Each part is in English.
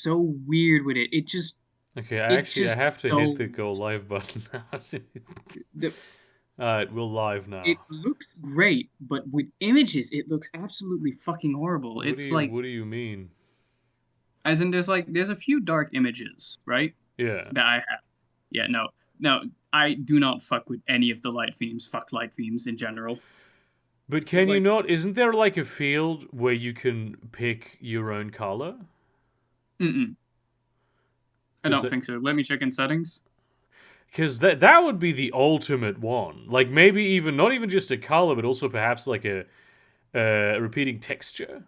so weird with it. It just Okay, it I just have to hit the go goes. live button now. The, Alright, we're live it now. looks great, but with images, it looks absolutely fucking horrible. It's like, What do you mean? as in, there's a few dark images, right? Yeah. That I have. Yeah, no, I do not fuck with any of the light themes. Fuck light themes in general. But But can you like, not? Isn't there like a field where you can pick your own color? mm-mm, I Because don't think so. Let me check in settings. that would be the ultimate one. Like maybe even not even just a color, but also perhaps like a repeating texture.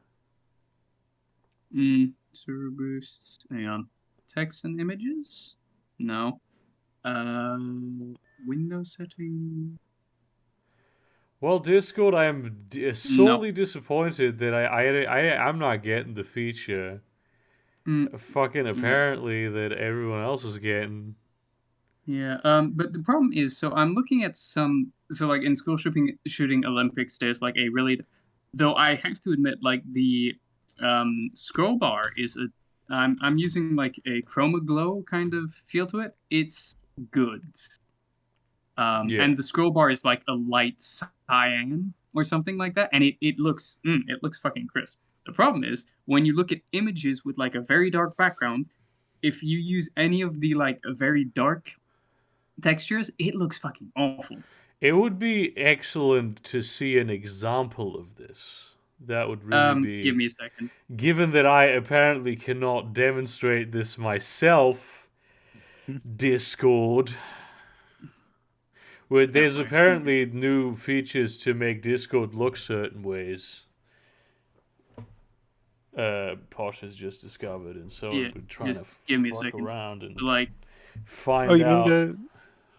Server boosts. Hang on. Text and images? No. Uh, window setting? Well, Discord, I am No. sorely disappointed that I'm not getting the feature. Mm, Fucking yeah. apparently that everyone else is getting. Yeah. But the problem is, so I'm looking at some. So like in school shooting Olympics, there's like a really, though I have to admit, like the scroll bar is a. I'm using like a chroma glow kind of feel to it. It's good. Yeah. And the scroll bar is like a light cyan or something like that, and it looks fucking crisp. The problem is when you look at images with like a very dark background, if you use any of the like very dark textures, it looks fucking awful. It would be excellent to see an example of this. That would really Give be. me a second. Given that I apparently cannot demonstrate this myself, Discord, where No, there's wait, give me a apparently new features to make Discord look certain ways. Posh has just discovered, and so yeah, I've been trying to just give me a fuck second. around and Like, Oh, find you mean out.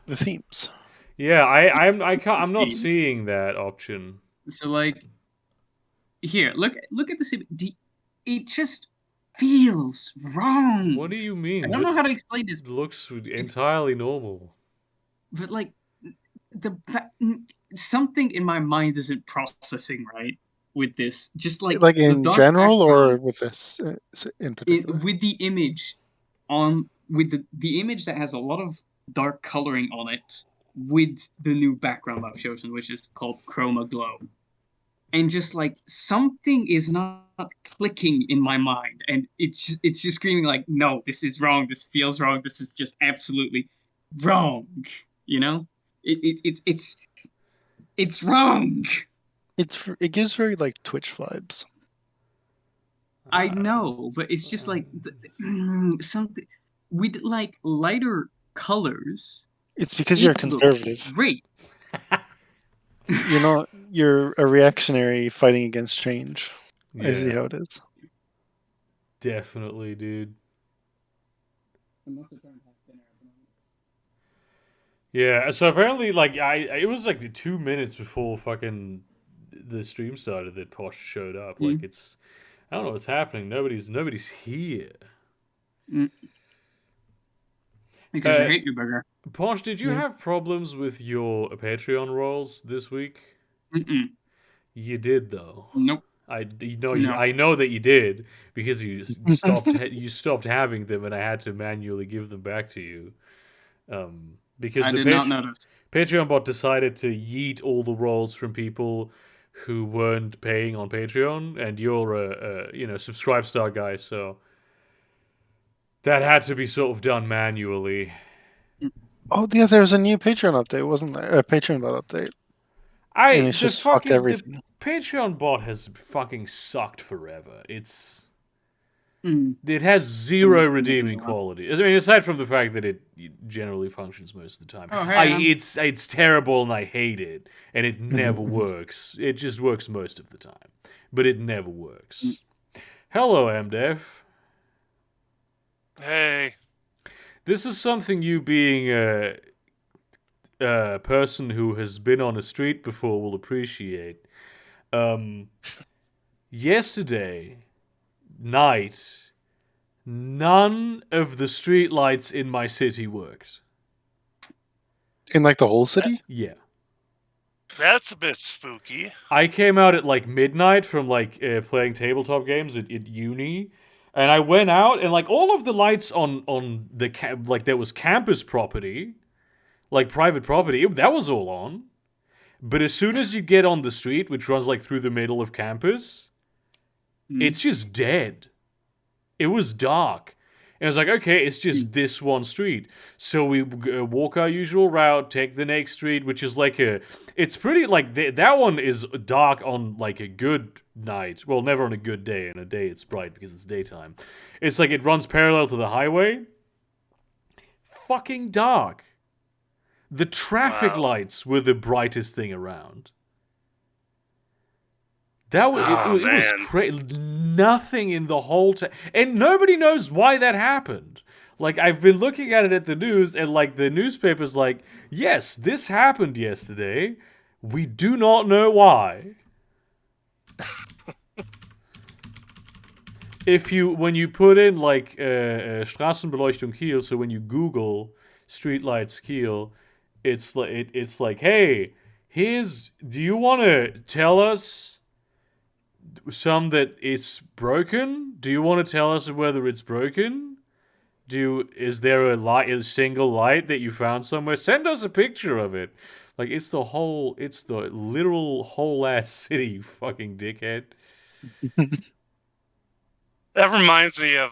the themes? Yeah, I'm not seeing that option. so like here, look at this. It just feels What wrong. do you I mean? don't know how This to explain this. looks It's entirely normal. but like the something in my mind isn't processing right with this. Just like Like the in dark general, or background with this in particular? with the image with the image that has a lot of dark coloring on it with the new background I've chosen, which is called Chroma Glow. And just like something is not clicking in my mind, and it's just screaming like, no, this is wrong. This feels wrong. This is just absolutely wrong. You know, it's wrong. It gives very like Twitch vibes. I Uh, know, but it's just like something with like lighter colors. It's because you're a It looks conservative. great. You're a reactionary fighting against change. I see yeah, how it is. definitely, dude. Unless they're trying to have dinner at the moment. Yeah, so apparently, like, it was like 2 minutes before fucking the stream started that Posh showed up. Like, Mm, I don't know what's happening. Nobody's here. mm, because I Uh, hate you, burger. Posh, did you Yeah. have problems with your Patreon rolls this week? Mm-mm. You did though. Nope. No. I know that you did because you stopped having them and I had to manually give them back to you. Because I the did not notice. Patreon bot decided to yeet all the rolls from people who weren't paying on Patreon, and you're a subscribe star guy, so that had to be sort of done manually. Oh yeah, there's a new Patreon update, wasn't there? A Patreon bot update, and it's just fucked The everything. Patreon bot has fucking sucked forever. Mm. It has Someone zero can make a new redeeming one. quality. I mean, aside from the fact that it generally functions most of the time. Oh, hey, It's terrible and I hate it, and it never works. It just works most of the time, but it never works. Hello, MDev. Hey. This is something you being a person who has been on a street before will appreciate. Um, Yesterday night, none of the street lights in my city worked. In like the whole city. Yeah. That's a bit spooky. I came out at like midnight from like playing tabletop games at uni, And I went out, and like all of the lights on the like there was campus property, like private property, that was all on. But as soon as you get on the street, which runs like through the middle of campus, it's just dead. It was dark. And I was like, okay, it's just this one street. So we walk our usual route, take the next street, which is like it's pretty, like, that one is dark on, like, a good night. Well, never on a good day. On a day it's bright because it's daytime. It's like it runs parallel to the highway. Fucking dark. The traffic lights were the brightest thing around. That was it was crazy. Nothing in the whole time, and nobody knows why that happened. Like, I've been looking at it at the news, and like the newspaper's like, yes, this happened yesterday. We do not know why. When you put in like Straßenbeleuchtung Kiel, so when you Google streetlights Kiel, it's like, hey, do you want to tell us some that it's broken? Do you want to tell us whether it's broken? Is there a single light that you found somewhere? Send us a picture of it. Like, it's the literal whole ass city, you fucking dickhead. That reminds me of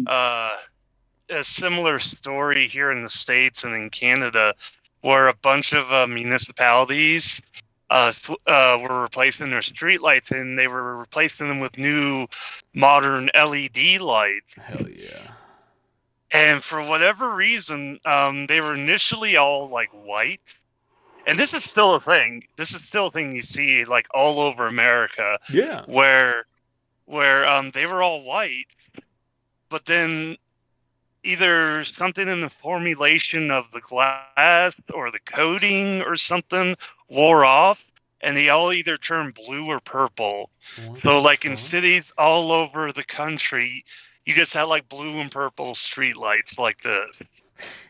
a similar story here in the States and in Canada, where a bunch of municipalities were replacing their streetlights, and they were replacing them with new modern LED lights. Hell yeah. And for whatever reason, they were initially all like white. And this is still a thing. This is still a thing you see like all over America. Yeah. Where they were all white, but then either something in the formulation of the glass or the coating or something wore off, and they all either turned blue or purple. So like in cities all over the country, you just had like blue and purple streetlights like this.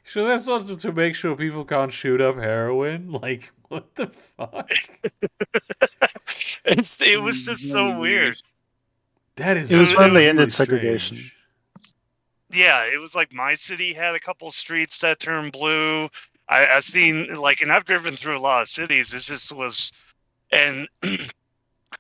So that's also to make sure people can't shoot up heroin? Like, what the fuck? It was just so weird. That is. It was when they really ended segregation. Strange. Yeah, it was like my city had a couple streets that turned blue. I've seen, like, and I've driven through a lot of cities. It just was, and of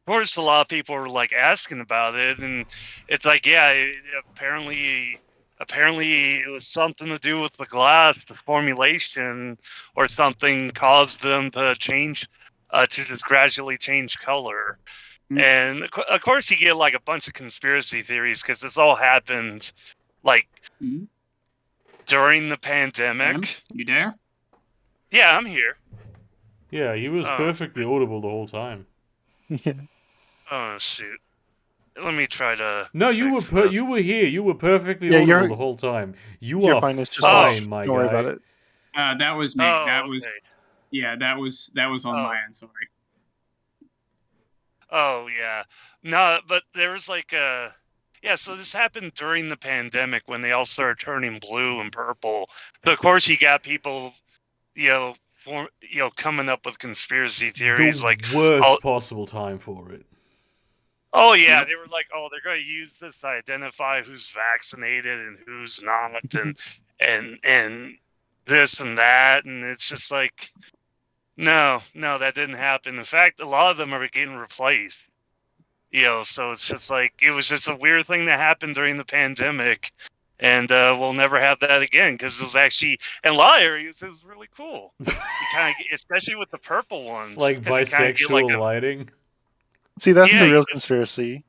course, a lot of people were like asking about it, and it's like, yeah, apparently it was something to do with the glass, the formulation, or something caused them to change, to just gradually change color. And of course, you get like a bunch of conspiracy theories because this all happened like during the pandemic. You there? Yeah, I'm here. Yeah, he was perfectly audible the whole time. Yeah. Oh shoot! Let me try to. No, you were here. You were perfectly audible the whole time. You are fine, my guy. Don't worry about it. That was me. Oh, that was that was on my end. Sorry. Oh yeah, no, but there was like so this happened during the pandemic when they all started turning blue and purple. So of course you got people, coming up with conspiracy theories, the like worst possible time for it. Oh yeah, they were like, oh, they're going to use this to identify who's vaccinated and who's not, and this and that, and it's just like, no, that didn't happen. In fact, a lot of them are getting replaced. So it's just like, it was just a weird thing that happened during the pandemic, and we'll never have that again because it was actually, in a lot of areas, it was really cool. You kind of, especially with the purple ones, like bisexual lighting. See, that's the real conspiracy.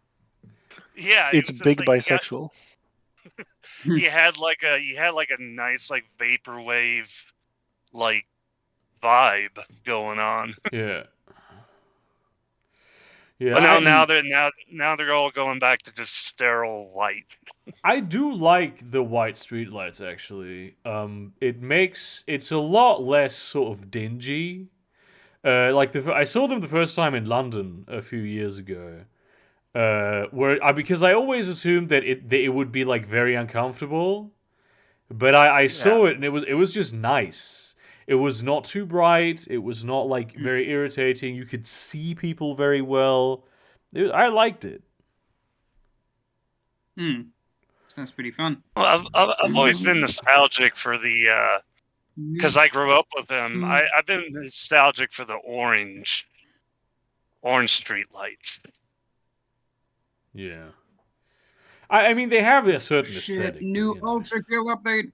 Yeah, it's big like, bisexual. You had like a nice like vaporwave like vibe going on. Yeah. But now they're all going back to just sterile white. I do like the white streetlights actually. It's a lot less sort of dingy. I saw them the first time in London a few years ago, because I always assumed that it would be like very uncomfortable, but I saw it and it was just nice. It was not too bright. It was not like very irritating. You could see people very well. I liked it. Sounds pretty fun. Well, I've always been nostalgic for the because I grew up with them. I've been nostalgic for the orange street lights. Yeah. I mean, they have a certain aesthetic. New Ultra Kill update.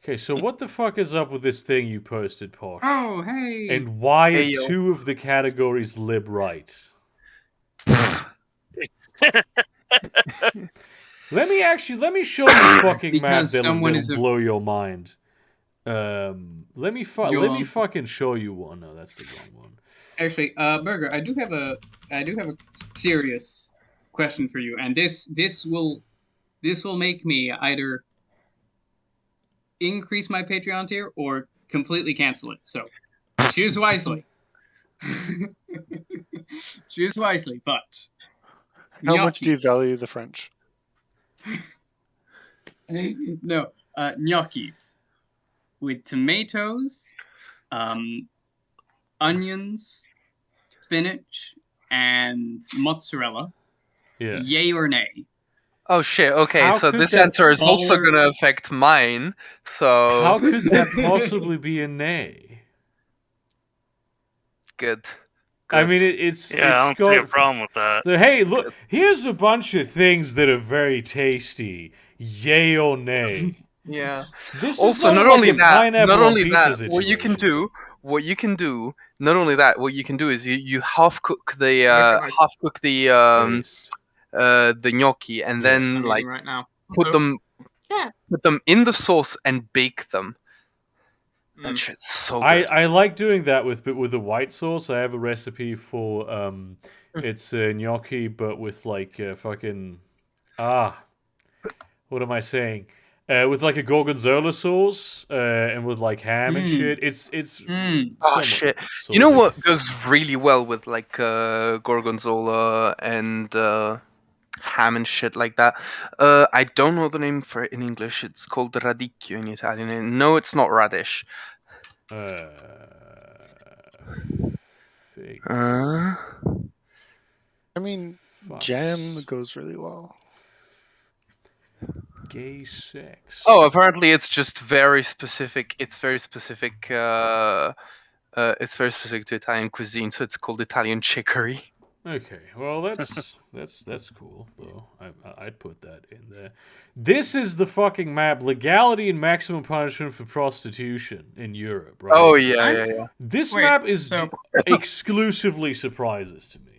Okay, so what the fuck is up with this thing you posted, Posh? Oh, hey. And why Hey, are yo. 2 of the categories lib right? Let me show you fucking map that'll blow your mind. Let me fucking show you one. No, that's the wrong one. Actually, Burger, I do have a serious question for you, and this will make me either increase my Patreon tier or completely cancel it. So choose wisely. Choose wisely, but how much do you value the French? No, gnocchis with tomatoes, onions, spinach, and mozzarella. Yeah. Yay or nay? Oh shit, okay, How so could this that answer is also gonna affect mine, so... How could that possibly be a nay? Good. I mean, it's I don't see a problem with that. So, hey, look, here's a bunch of things that are very tasty. Yay or nay? Yeah. This Also, is not like only a that, pineapple on pizza what you can situation. do, not only that, what you can do is you half cook the Paste. the gnocchi and Yeah. then I'm like eating right now. put them in the sauce and bake them. That shit's so good. I like doing that with the white sauce. I have a recipe for it's gnocchi, but with like fucking what am I saying? With like a gorgonzola sauce and with like ham and shit. It's Oh shit! You know what goes really well with like gorgonzola and ham and shit like that? I don't know the name for it in English. It's called radicchio in Italian. And no, it's not radish. Fig. I mean, Fucks. jam goes really well. Gay sex. Oh, apparently it's just very specific. It's very specific. It's very specific to Italian cuisine, so it's called Italian chicory. Okay, well that's cool though. I'd put that in there. This is the fucking map: legality and maximum punishment for prostitution in Europe. Right? Oh yeah. This map is exclusively surprises to me.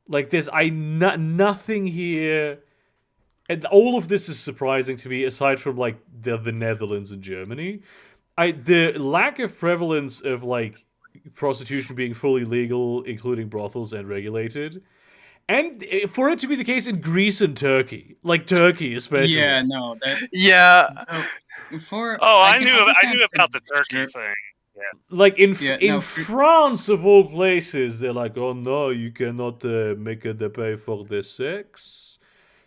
Like there's nothing here, and all of this is surprising to me. Aside from like the Netherlands and Germany, the lack of prevalence of like prostitution being fully legal, including brothels and regulated, and for it to be the case in Greece and Turkey, like Turkey especially. Yeah, no, that. Yeah. So I knew about the Turkey thing. Yeah. Like in France of all places, they're like, oh no, you cannot make the pay for the sex.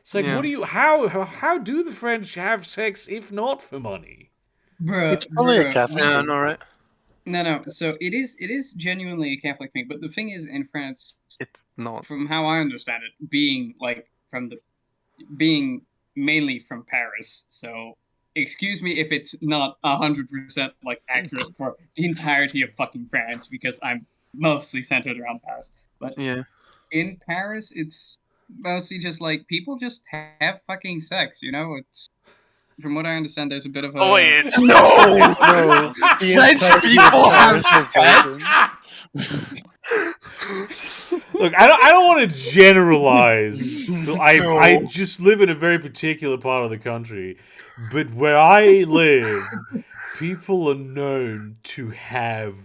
It's like, what do you? How do the French have sex if not for money? Bruh, It's probably a Catholic thing. No, right? No. So it is genuinely a Catholic thing, but the thing is, in France, it's not. From how I understand it, being mainly from Paris, so. Excuse me if it's not 100% like accurate for the entirety of fucking France, because I'm mostly centered around Paris. But in Paris, it's mostly just like people just have fucking sex. You know, it's from what I understand. There's a bit of a no. French people have sex. Look, I don't want to generalize. I just live in a very particular part of the country, but where I live, people are known to have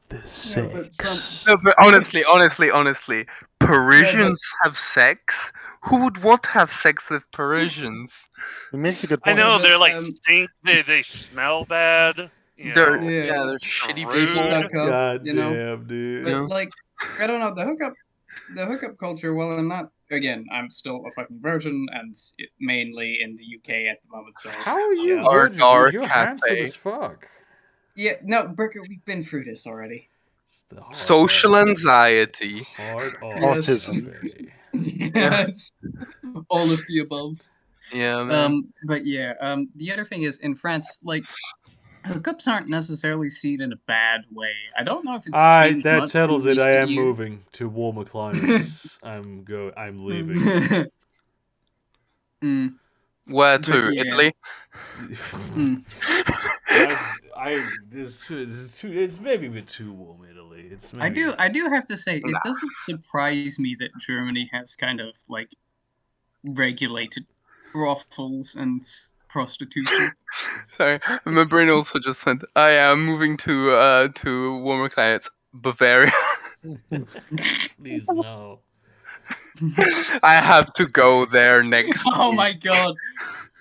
the sex. No, but honestly, Parisians have sex. Who would want to have sex with Parisians? It makes a good point. I know they're like stink. They smell bad. They're shitty people. God damn, dude. But like, I don't know, the hookup culture. Well, I'm still a fucking virgin, and mainly in the UK at the moment. So how are you? Our You're handsome as fuck. Yeah, no, Burger, we've been through this already. Social anxiety. Hard Autism. Yes. All of the above. Yeah, man. But yeah, the other thing is in France, like hookups aren't necessarily seen in a bad way. I don't know if it's changed that much settles in it. I recent am years. moving to warmer climates. I'm leaving. Where But to? yeah. Italy? It's maybe a bit too warm, Italy. I do have to say, it doesn't surprise me that Germany has kind of like regulated brothels and prostitution. Sorry, my brain also just said I am moving to warmer climates, Bavaria. Please no. I have to go there next. Oh week. my god.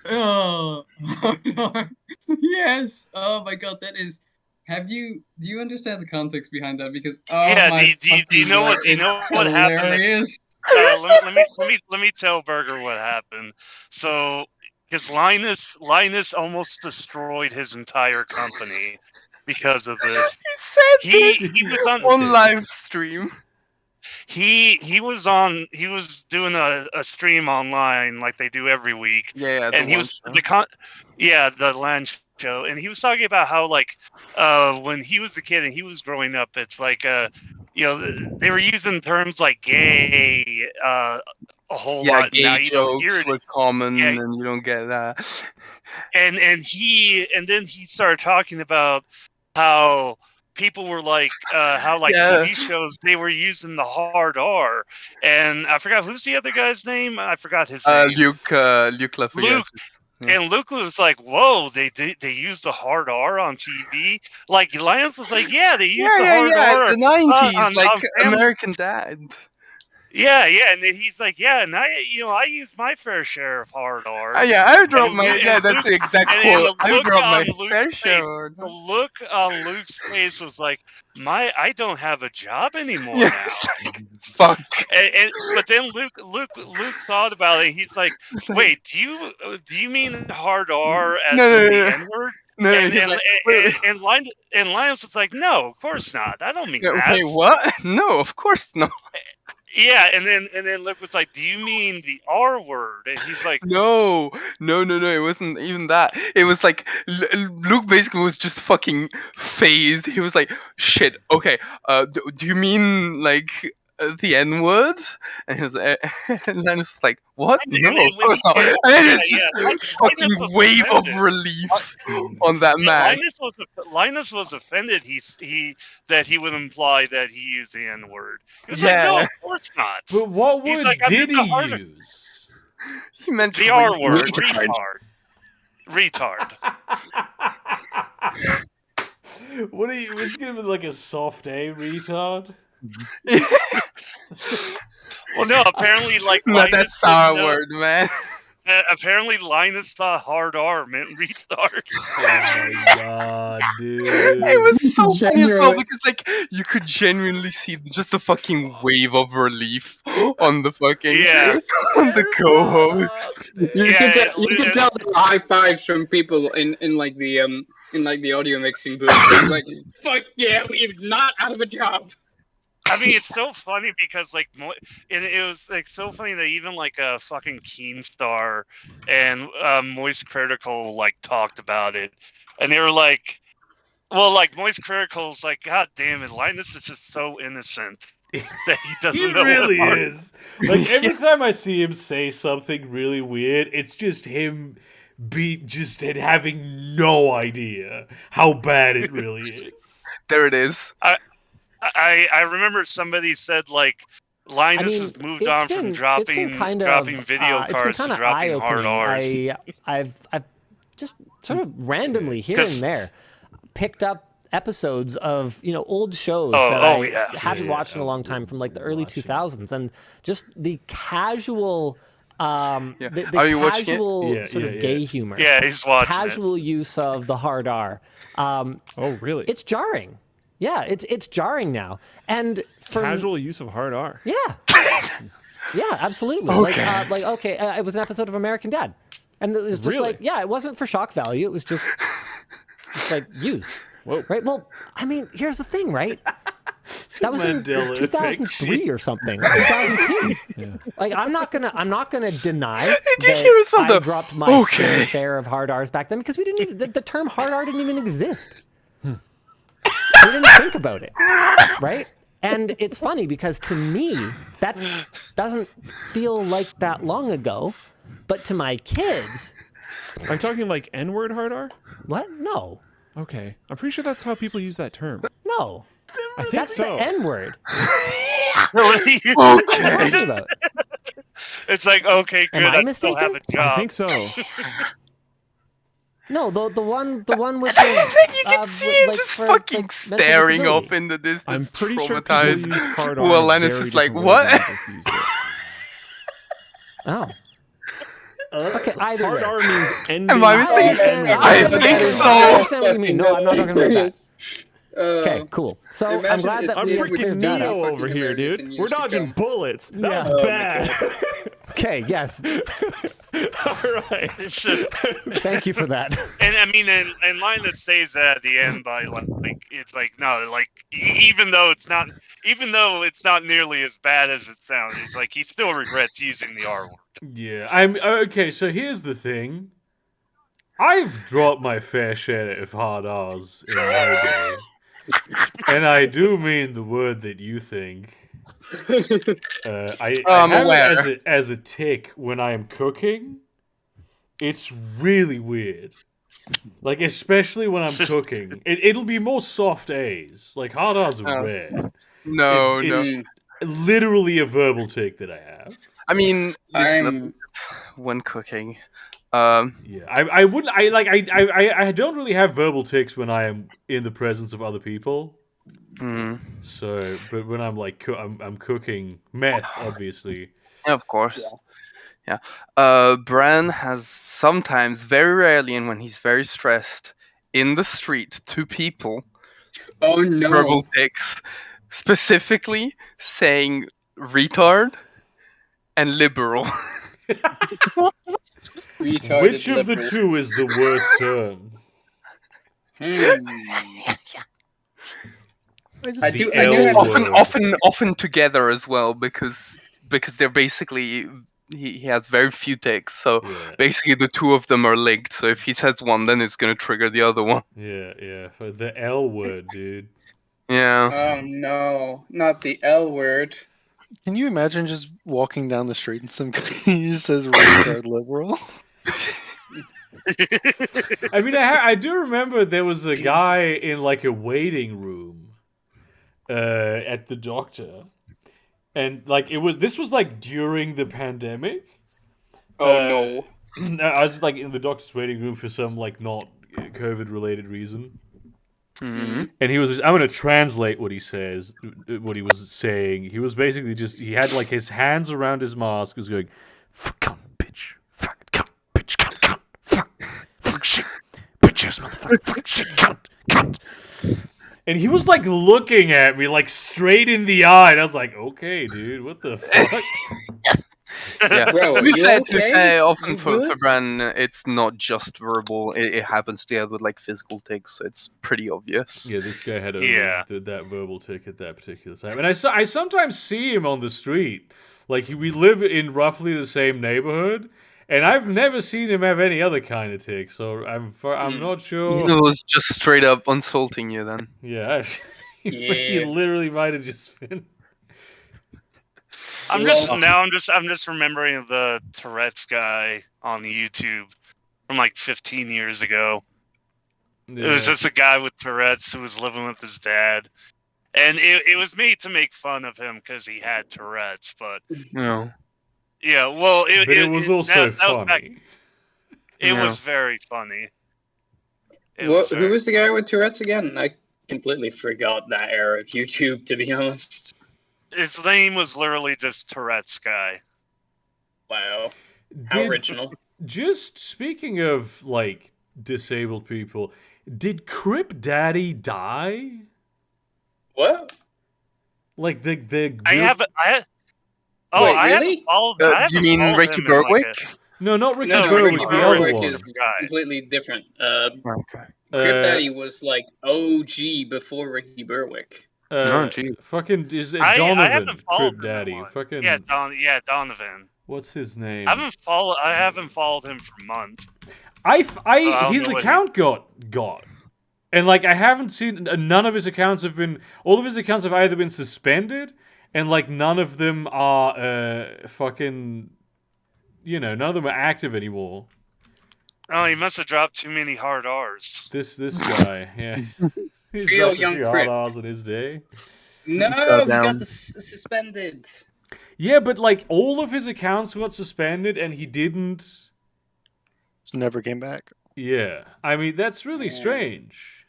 Oh, no. Yes. Oh my god, that is. Do you understand the context behind that? Because do you know what happened? Hilarious. Let me tell Berger what happened. So, because Linus almost destroyed his entire company because of this. He was on live stream. He was doing a stream online like they do every week. Yeah, and he was the LAN show, and he was talking about how like when he was a kid and he was growing up, it's like they were using terms like gay a whole lot. Gay now you don't hear jokes it. were common, and you don't get that. And then he started talking about how people were like TV shows, they were using the hard R, and I forgot who's the other guy's name. I forgot his name. Luke Lafayette. Yeah. And Luke was like, "Whoa, they used the hard R on TV." Like Lance was like, "Yeah, they used the hard R." The 90s, like American Dad. Yeah, and then he's like, "Yeah, and I use my fair share of hard R's." I dropped my that's the exact quote. I dropped my fair share. The look on Luke's face was like, I don't have a job anymore now. Fuck. But then Luke thought about it. He's like, "Wait, do you mean hard R as in the N-word?" No, and Linus was like, "No, of course not. I don't mean that." Okay, what? No, of course not. Yeah, and then Luke was like, "Do you mean the R word?" And he's like, No, it wasn't even that. It was like Luke basically was just fucking phased. He was like, "Shit, okay. Do you mean like the N word?" And he was, and then it's like, "What? No, of course not." And then it's just a fucking wave of relief on that man. Linus was offended. That he would imply that he used the N word. He was like, "No, of course not." But what word did he use? He meant the R word. Retard. What was he gonna be like a soft A retard? Well, no. Apparently, like not that Star word, man. Apparently, Linus thought hard R meant retard. Oh my god, dude! It was so funny as well because like you could genuinely see just a fucking wave of relief on the fucking on the co-host. You can tell the high fives from people in like the audio mixing booth. Like, fuck yeah, we're not out of a job. I mean, it's so funny because like it was like so funny that even like a fucking Keenstar and Moist Critical like talked about it, and they were like, well, like Moist Critical's like, God damn it, Linus is just so innocent that he doesn't he know. He really is. Like every time I see him say something really weird, it's just him having no idea how bad it really is. There it is. I remember somebody said like Linus has moved on from dropping video cards to dropping hard R's. I've just sort of randomly here and there picked up episodes of old shows that I hadn't watched in a long time from like the early 2000s, and just the casual the casual sort of gay humor. Yeah, he's watching casual use of the hard R. Oh, really? It's jarring. Yeah, it's jarring now. And casual use of hard R. Yeah. Yeah, absolutely. Okay. It was an episode of American Dad. And it was just like, it wasn't for shock value. It was just like used. Whoa. Right? Well, I mean, here's the thing, right? That was in 2003 or something, 2002. Yeah. Like I'm not gonna deny that I dropped my fair share of hard R's back then because we didn't even the term hard R didn't even exist. We didn't think about it, right? And it's funny because to me that doesn't feel like that long ago, but to my kids, I'm talking like N-word hard R. What? No. Okay, I'm pretty sure that's how people use that term. No. I think That's so. the N-word. Really? What are you talking about? It's like, okay, good. Am I I mistaken? still have a job. I think so. No, the one with the you can see him like just for, fucking like, mental staring disability. off in the distance. I'm pretty sure people traumatized. use hard R. Well, in Lennis very is like, different ways than what? I just used it. Oh. Okay, either Hard way. R means ending. Am I I mistaken? understand. I think so. I understand what you mean. No, I'm not talking about that. Uh, Okay, cool. So I'm imagine glad that I'm we freaking cleared that Neo up. over here, hilarious dude. in We're years to dodging come. bullets. That Yeah. was Oh my bad. Okay, yes. All right. It's just, Thank you for that. and I mean, and Linus saves that at the end by like it's like no, like even though it's not nearly as bad as it sounds, it's like he still regrets using the R word. Yeah, I'm okay. So here's the thing: I've dropped my fair share of hard R's in my day, and I do mean the word that you think. I I'm have aware. it as a tick when I am cooking. It's really weird. Like, especially when I'm cooking. It'll be more soft A's. Like, hard R's are rare. No, It's literally a verbal tick that I have. I mean, I'm when cooking. Yeah, I wouldn't. I don't really have verbal tics when I am in the presence of other people. So, but when I'm like, I'm cooking meth, obviously. Of course. Yeah. Bran has sometimes, very rarely, and when he's very stressed, in the street, to people, oh no. verbal tics, specifically saying retard and liberal. Retarded Which of the liberal. two is the worst term? I do have often together as well because they're basically he has very few ticks, so basically the two of them are linked. So if he says one, then it's gonna trigger the other one. Yeah, for the L word, dude. Yeah. Oh no, not the L word. Can you imagine just walking down the street and some guy just says retard liberal? I mean, I do remember there was a guy in like a waiting room at the doctor, and like this was like during the pandemic. Oh no! I was like in the doctor's waiting room for some like not COVID related reason. And he was I'm going to translate what he says, what he was saying. He was basically he had like his hands around his mask. He was going, fuck, cunt, bitch, fuck, cunt, bitch, cunt, fuck, shit, bitch, ass motherfucker, fuck, shit, cunt. And he was like looking at me like straight in the eye. And I was like, okay, dude, what the fuck? Yeah, bro, to be fair, often You for good? Bran, it's not just verbal. It happens together with like physical tics, so it's pretty obvious. Yeah, this guy had that verbal tick at that particular time, and I sometimes see him on the street. Like we live in roughly the same neighborhood, and I've never seen him have any other kind of tick. So I'm not sure. He was just straight up insulting you then. Yeah, he literally might have just been. I'm just remembering the Tourette's guy on YouTube from like 15 years ago. Yeah. It was just a guy with Tourette's who was living with his dad, and it was made to make fun of him because he had Tourette's. But no, yeah, well, it was also funny. It was very funny. Who was the guy with Tourette's again? I completely forgot that era of YouTube, to be honest. His name was literally just Tourette's guy. Wow. How original. Just speaking of, like, disabled people, did Crip Daddy die? What? Like, the I haven't followed that. You mean Ricky Berwick? No, not Ricky Berwick, the other one. Is completely different. Crip Daddy was like OG before Ricky Berwick. Fucking is it I Donovan, haven't followed Crypt Daddy? Fucking yeah, Donovan. What's his name? I haven't followed him for months. His account got. And like I haven't seen none of his accounts have been. All of his accounts have either been suspended, and like none of them are fucking. You know, none of them are active anymore. Oh, he must have dropped too many hard R's. This guy, yeah. He's Real dropped a young few hard R's in his day. No, he got suspended. Yeah, but like all of his accounts got suspended, and he didn't. So never came back. Yeah, I mean that's really strange.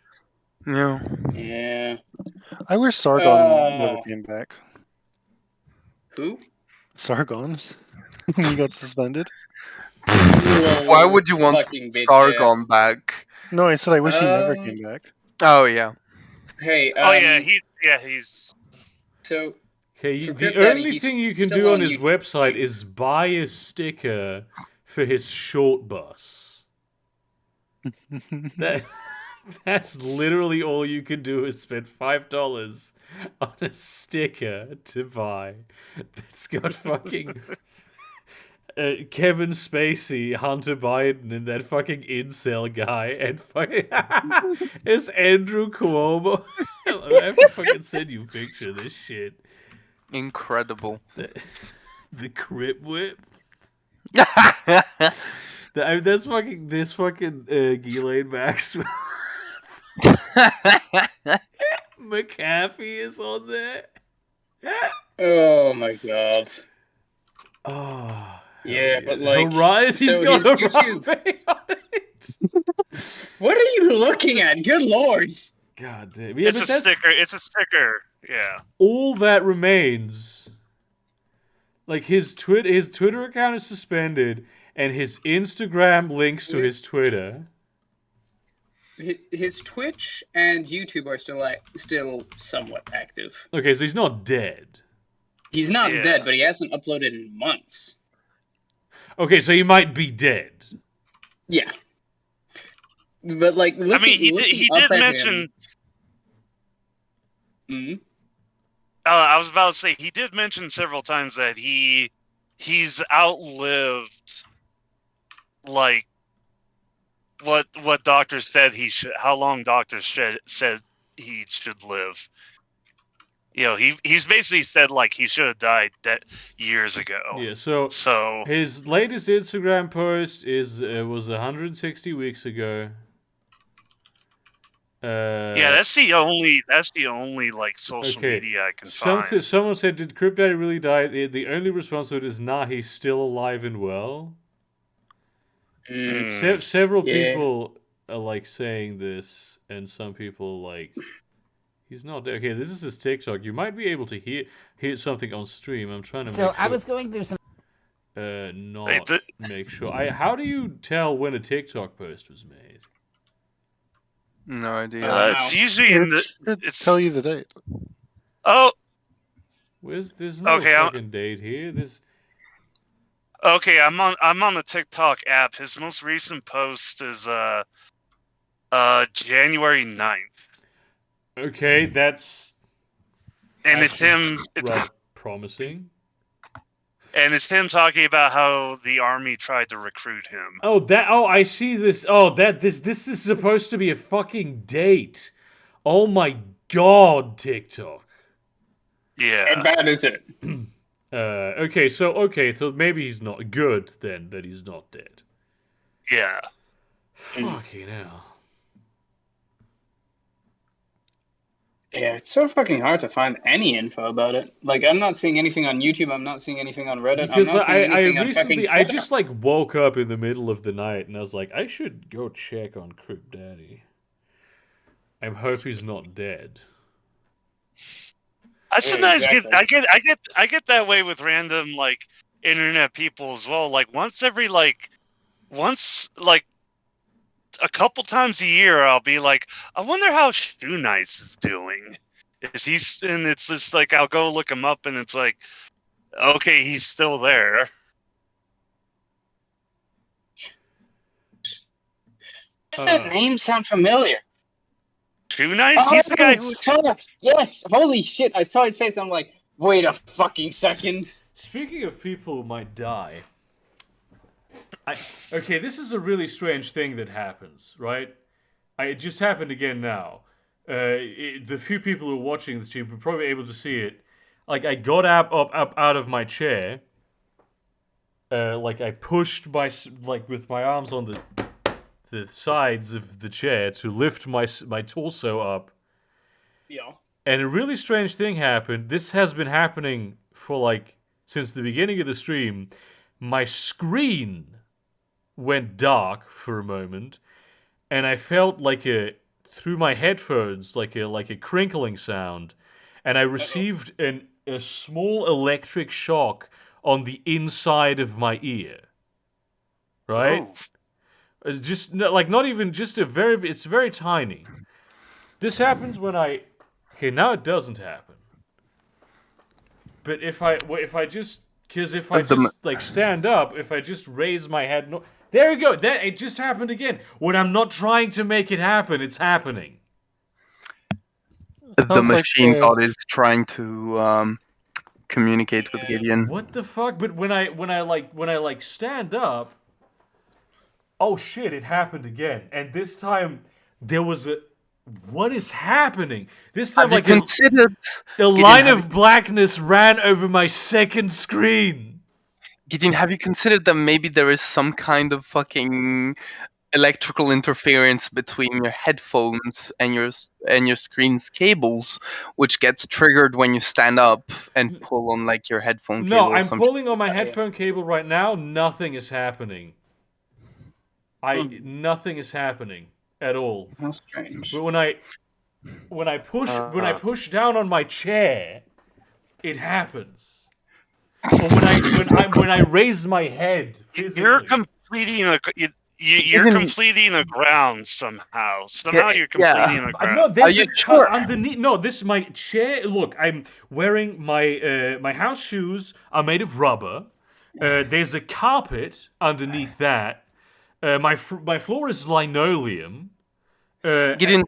Yeah. Yeah. I wish Sargon never came back. Who? Sargon. He got suspended. Why would you want Sargon back? No, I said I wish he never came back. Oh yeah. Hey. He's. So. Okay, the only thing you can do on his website is buy a sticker for his short bus. That's literally all you can do is spend $5 on a sticker to buy. That's got fucking Kevin Spacey, Hunter Biden, and that fucking incel guy, and fucking it's Andrew Cuomo. I have to fucking send you a picture of this shit. Incredible. The Crip Whip. That's fucking this fucking Ghislaine Maxwell. McAfee is on there. Oh my god. Oh. Yeah, but like He's got a YouTube on it. What are you looking at? Good lord. God damn. Yeah, it's a sticker. It's a sticker. Yeah. All that remains. Like his Twitter account is suspended, and his Instagram links to his Twitter. His Twitch and YouTube are still somewhat active. Okay, so he's not dead. He's not dead, but he hasn't uploaded in months. Okay, so he might be dead. Yeah. But like, he did mention. I was about to say he did mention several times that he's outlived like what doctors said he should. How long doctors said he should live. You know, he's basically said like he should have died years ago. Yeah, so his latest Instagram post was 160 weeks ago. Yeah, that's the only like social media I can find. Someone said, "Did Crypt Daddy really die?" The only response to it is, "Nah, he's still alive and well." Several people are like saying this, and some people like he's not dead. Okay, this is his TikTok. You might be able to hear something on stream. I'm trying to. So I was going through some. Make sure. How do you tell when a TikTok post was made? No idea. It's usually It's tell you the date. Oh. There's no fucking date here. Okay, I'm on the TikTok app. His most recent post is January 9th. Okay, that's it's him. It's promising. And it's him talking about how the army tried to recruit him. I see this. This is supposed to be a fucking date. Oh my god, TikTok. Yeah. How bad is it? Okay, so maybe he's not good then that he's not dead. Yeah. Fucking hell. Yeah, it's so fucking hard to find any info about it. Like, I'm not seeing anything on YouTube. I'm not seeing anything on Reddit. Because I'm not seeing anything on fucking Twitter. I just like woke up in the middle of the night and I was like, I should go check on Crypt Daddy. I hope he's not dead. I sometimes I get that way with random like internet people as well. Like once a couple times a year, I'll be like, I wonder how Shoe Nice is doing. And it's just like I'll go look him up, and it's like, okay, he's still there. Does that name sound familiar? Too Nice? He's the guy who... Fuck! Yes! Holy shit, I saw his face, I'm like, wait a fucking second. Speaking of people who might die... Okay, this is a really strange thing that happens, right? It just happened again now. The few people who are watching the stream were probably able to see it. Like, I got up out of my chair. Like, I pushed with my arms on the sides of the chair to lift my torso up. Yeah. And a really strange thing happened. This has been happening for, since the beginning of the stream. My screen went dark for a moment, and I felt through my headphones like a crinkling sound, and I received a small electric shock on the inside of my ear. Right? Oh. It's just not even just it's very tiny. This happens when now it doesn't happen. But if I just stand up, if I just raise my head, there we go. It just happened again. When I'm not trying to make it happen, it's happening. The machine god is trying to communicate with Gideon. What the fuck? But when I stand up, oh shit! It happened again, and this time there was a. What is happening? This time, a line of blackness ran over my second screen. Gideon, have you considered that maybe there is some kind of fucking electrical interference between your headphones and your screen's cables, which gets triggered when you stand up and pull on your headphone cable? No, I'm pulling on my headphone cable right now. Nothing is happening. Nothing is happening at all. How strange. But when I push down on my chair, it happens. Or when I raise my head physically. You're completing a ground somehow. You're completing a ground. No, there's underneath. No, this is my chair. Look, I'm wearing my house shoes are made of rubber. There's a carpet underneath that. My floor is linoleum. Gideon,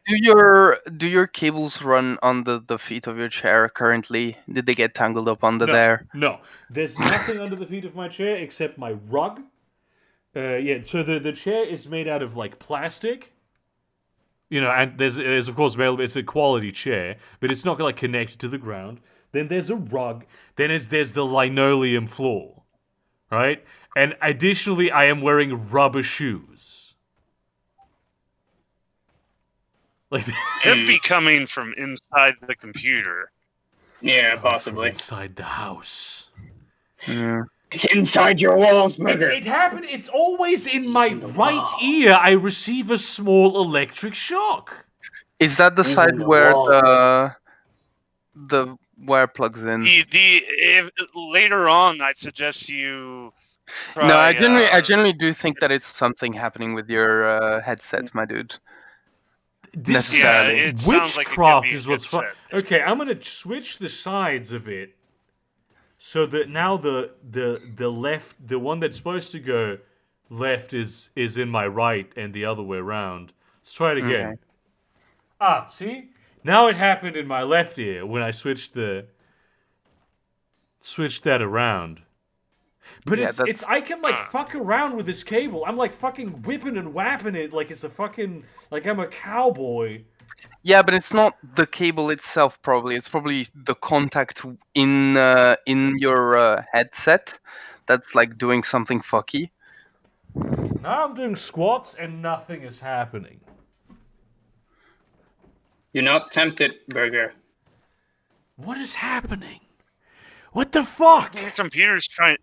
do your cables run on the feet of your chair currently? Did they get tangled up under there? No, there's nothing under the feet of my chair except my rug. So the chair is made out of plastic. And there's of course it's a quality chair, but it's not connected to the ground. Then there's a rug. Then there's the linoleum floor, right? And additionally, I am wearing rubber shoes. Could be coming from inside the computer. Yeah, possibly. Inside the house. Yeah. It's inside your walls, brother. It happened. It's always in my right ear. I receive a small electric shock. Is that the side where the wire plugs in? Later on, I'd suggest you. Try, no, I generally do think that it's something happening with your headset, my dude. It witchcraft is what's fun. Okay, I'm gonna switch the sides of it so that now the left, the one that's supposed to go left is in my right and the other way around. Let's try it again. Okay. See? Now it happened in my left ear when I switched that around. But it's I can fuck around with this cable. I'm fucking whipping and whapping it like it's a fucking I'm a cowboy. Yeah, but it's not the cable itself. Probably it's probably the contact in your headset that's doing something fucky. Now I'm doing squats and nothing is happening. You're not tempted, Burger. What is happening? What the fuck? Your computer's trying.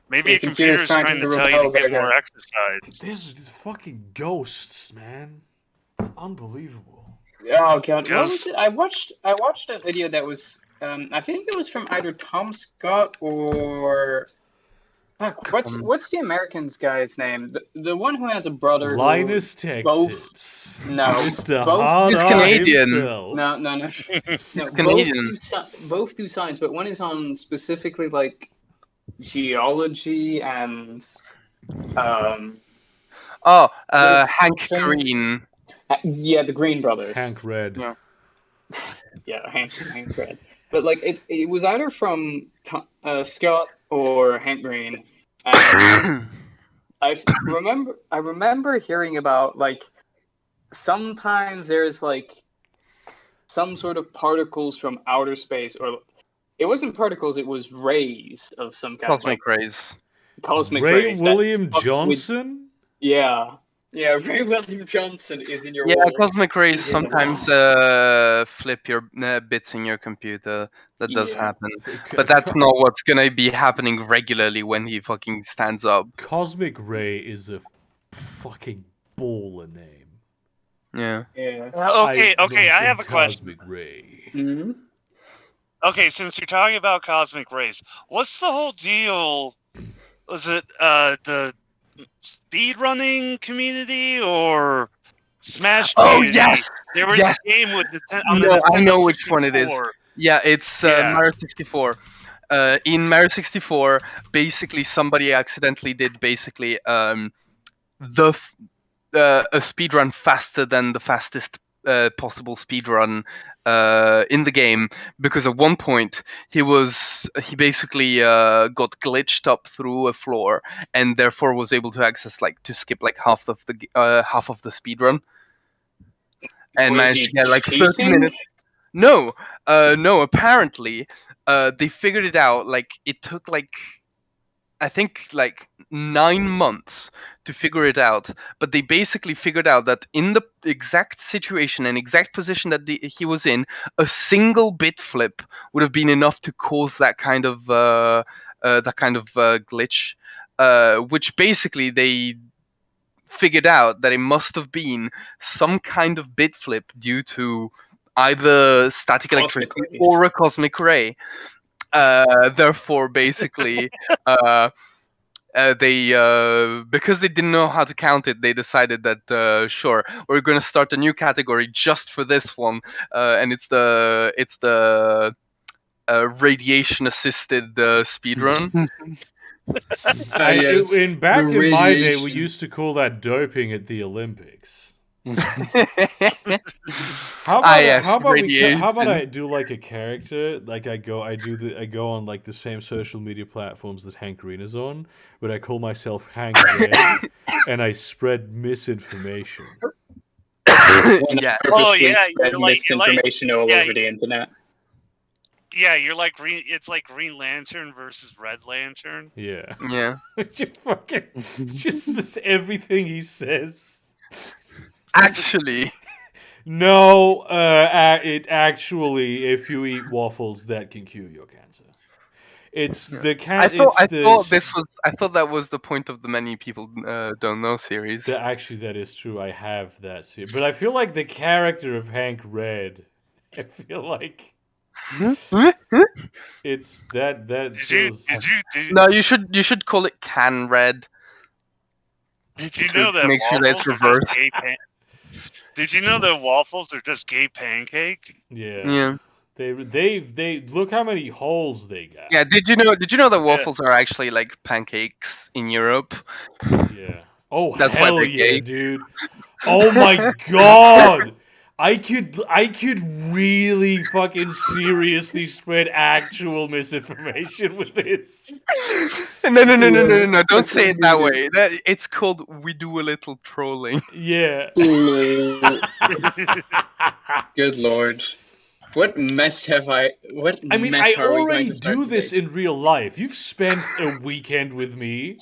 Maybe a computer's trying to tell you to get more exercise. There's these fucking ghosts, man. It's unbelievable. Oh god, what was it? I watched a video that was I think it was from either Tom Scott or what's the American's guy's name? The one who has a brother. Linus Tech Tips. No, Mr. It's Canadian. Himself. No. Canadian. Both do sides, but one is on specifically geology and Hank Green. Yeah, the Green Brothers. Hank Red. Yeah. Yeah, Hank Red. But like it was either from Scott or Hank Green, and I remember hearing about like sometimes there's like some sort of particles from outer space, or it wasn't particles, it was rays of some kind. Cosmic rays. Cosmic Ray rays. William Johnson? Yeah, Ray William Johnson is in your Yeah, wall. cosmic rays sometimes flip your bits in your computer. That does happen. But that's not what's gonna be happening regularly when he fucking stands up. Cosmic Ray is a fucking baller name. Yeah. Okay, I have a question. Cosmic Ray. Mm-hmm. Okay, since you're talking about cosmic rays, what's the whole deal? Was it the speedrunning community or Smash community? Oh yes, there was a game with I know which one it is. Yeah, it's Mario 64. In Mario 64, basically somebody accidentally did a speedrun faster than the fastest possible speedrun in the game, because at one point he basically got glitched up through a floor and therefore was able to skip half of the speedrun and managed to get 30 minutes. No, apparently they figured it out. It took I think 9 months to figure it out, but they basically figured out that in the exact situation and exact position that he was in, a single bit flip would have been enough to cause that kind of glitch, which basically they figured out that it must have been some kind of bit flip due to either static electricity or a cosmic ray. Therefore, basically, they because they didn't know how to count it, they decided that sure, we're going to start a new category just for this one, and it's the radiation assisted speedrun. Yes, in my day, we used to call that doping at the Olympics. How about I do like a character, like I go on like the same social media platforms that Hank Green is on, but I call myself Hank Red and I spread misinformation. Yeah. Oh yeah, you're misinformation all over the internet. Yeah, you're like it's like Green Lantern versus Red Lantern. Yeah. Yeah. just everything he says. Actually, no. It actually, if you eat waffles, that can cure your cancer. It's the I thought that was the point of the Many People Don't Know series. Actually, that is true. I have that series, but I feel like the character of Hank Red. I feel like it's that. Did you? No, you should call it Can Red. Did you know that? Make sure that's reversed. Did you know that waffles are just gay pancakes? Yeah. They look how many holes they got. Yeah. Did you know that waffles are actually like pancakes in Europe? Yeah. Oh, that's hell why they're yeah, gay. Dude. Oh my god. I could really fucking seriously spread actual misinformation with this. No! Don't say it that way. It's called "We Do a Little Trolling." Yeah. Good lord! What mess have I? I mean, I already do this in real life. You've spent a weekend with me,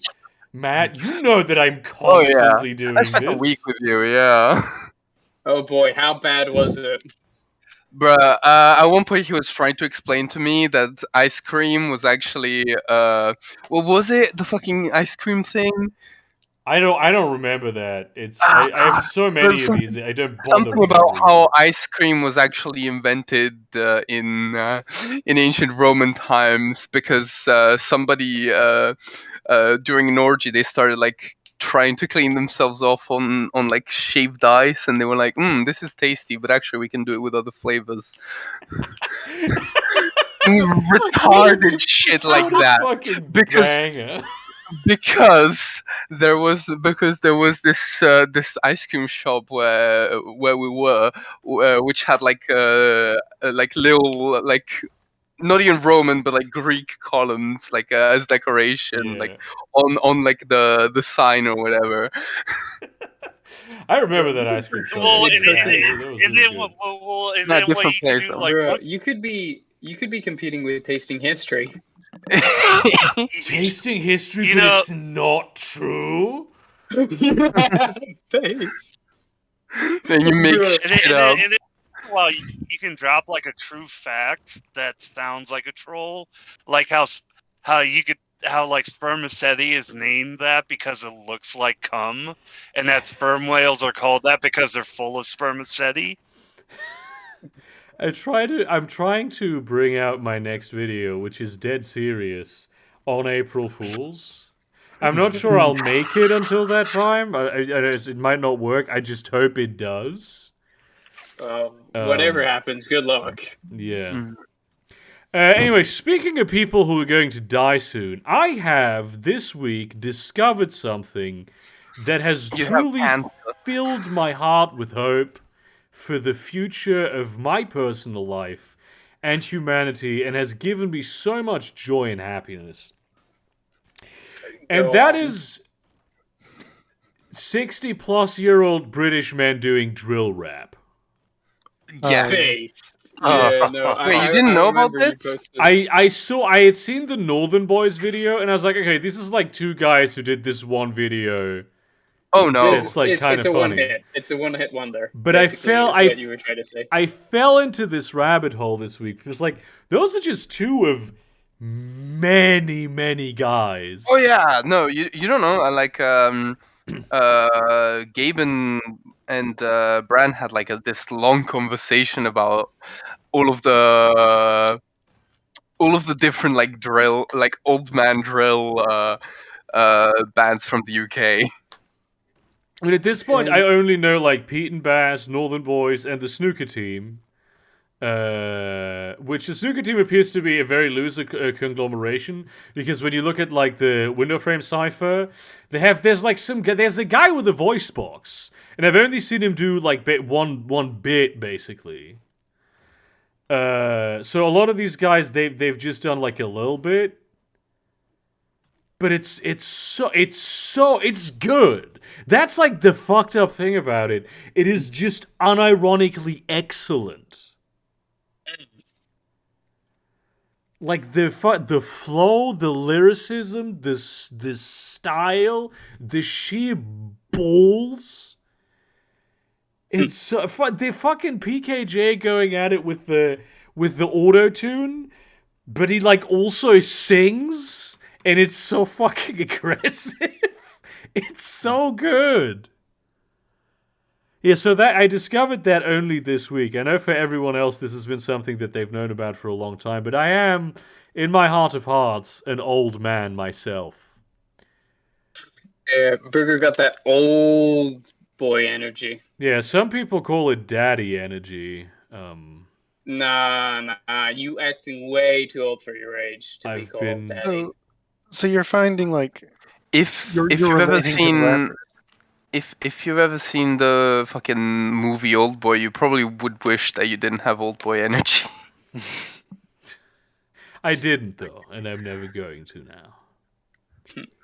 Matt. You know that I'm constantly doing this. I spent a week with you. Yeah. Oh boy, how bad was it? Bruh, at one point he was trying to explain to me that ice cream was actually, what was it? The fucking ice cream thing? I don't remember that. I have so many of these. I don't bother. Something about how ice cream was actually invented in ancient Roman times because somebody during an orgy they started trying to clean themselves off on shaved ice, and they were like, this is tasty, but actually we can do it with other flavors. Retarded shit like that. Because there was this ice cream shop where we were, which had like little like not even Roman but like Greek columns like as decoration, like on like the sign or whatever. I remember that ice cream shop. Well, and then what you could do, like, bro, you could be competing with tasting history. Tasting history, but it's not true. Then you make shit up. Well, you can drop like a true fact that sounds like a troll, like how like spermaceti is named that because it looks like cum, and that sperm whales are called that because they're full of spermaceti. I'm trying to bring out my next video, which is dead serious, on April Fools. I'm not sure I'll make it until that time. It might not work. I just hope it does. Whatever happens, good luck. Yeah. Anyway, speaking of people who are going to die soon, I have this week discovered something that has truly filled my heart with hope for the future of my personal life and humanity, and has given me so much joy and happiness. And that is 60-plus-year-old British men doing drill rap. Yeah. Wait, you didn't know about this? I had seen the Northern Boys video, and I was like, okay, this is like two guys who did this one video. Oh no, it's like kind of funny. One-hit. It's a one-hit wonder. But what you were trying to say. I fell into this rabbit hole this week. It was like, those are just two of many, many guys. Oh yeah, no, you don't know. Like Gabe and Bran had like this long conversation about all of the different like drill, like old man drill bands from the UK. I mean, at this point, I only know like Pete and Bass, Northern Boys, and the Snooker Team. Which the Snooker Team appears to be a very loose conglomeration, because when you look at like the Window Frame Cypher, there's a guy with a voice box, and I've only seen him do like one bit basically. So a lot of these guys they've just done like a little bit, but it's good. That's like the fucked up thing about it. It is just unironically excellent. Like the flow, the lyricism, the style, the sheer balls. It's so fun. The fucking PKJ going at it with the auto-tune, but he like also sings, and it's so fucking aggressive. It's so good. Yeah, so that I discovered that only this week. I know for everyone else this has been something that they've known about for a long time, but I am, in my heart of hearts, an old man myself. Yeah, Burger got that old boy energy. Yeah, some people call it daddy energy. Nah, you acting way too old for your age to be called daddy. So you're finding like if you've ever seen the fucking movie Old Boy, you probably would wish that you didn't have old boy energy. I didn't though, and I'm never going to now.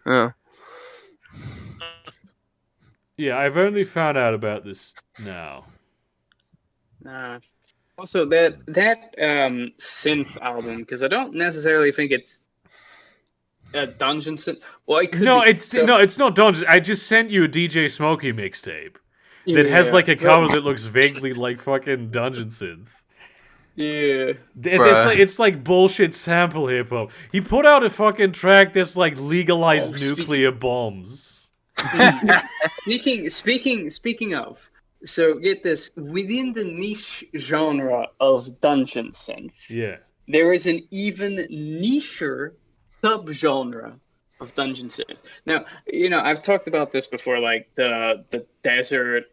Yeah. Yeah, I've only found out about this now. Also, that synth album, because I don't necessarily think it's a dungeon synth. Well, it could no, be. It's not dungeon. I just sent you a DJ Smokey mixtape that has like a cover that looks vaguely like fucking dungeon synth. Yeah, it's like bullshit sample hip hop. He put out a fucking track that's like legalized nuclear bombs. Speaking of, so get this, within the niche genre of dungeon synth, there is an even nicher subgenre of dungeon synth. Now, I've talked about this before, like the desert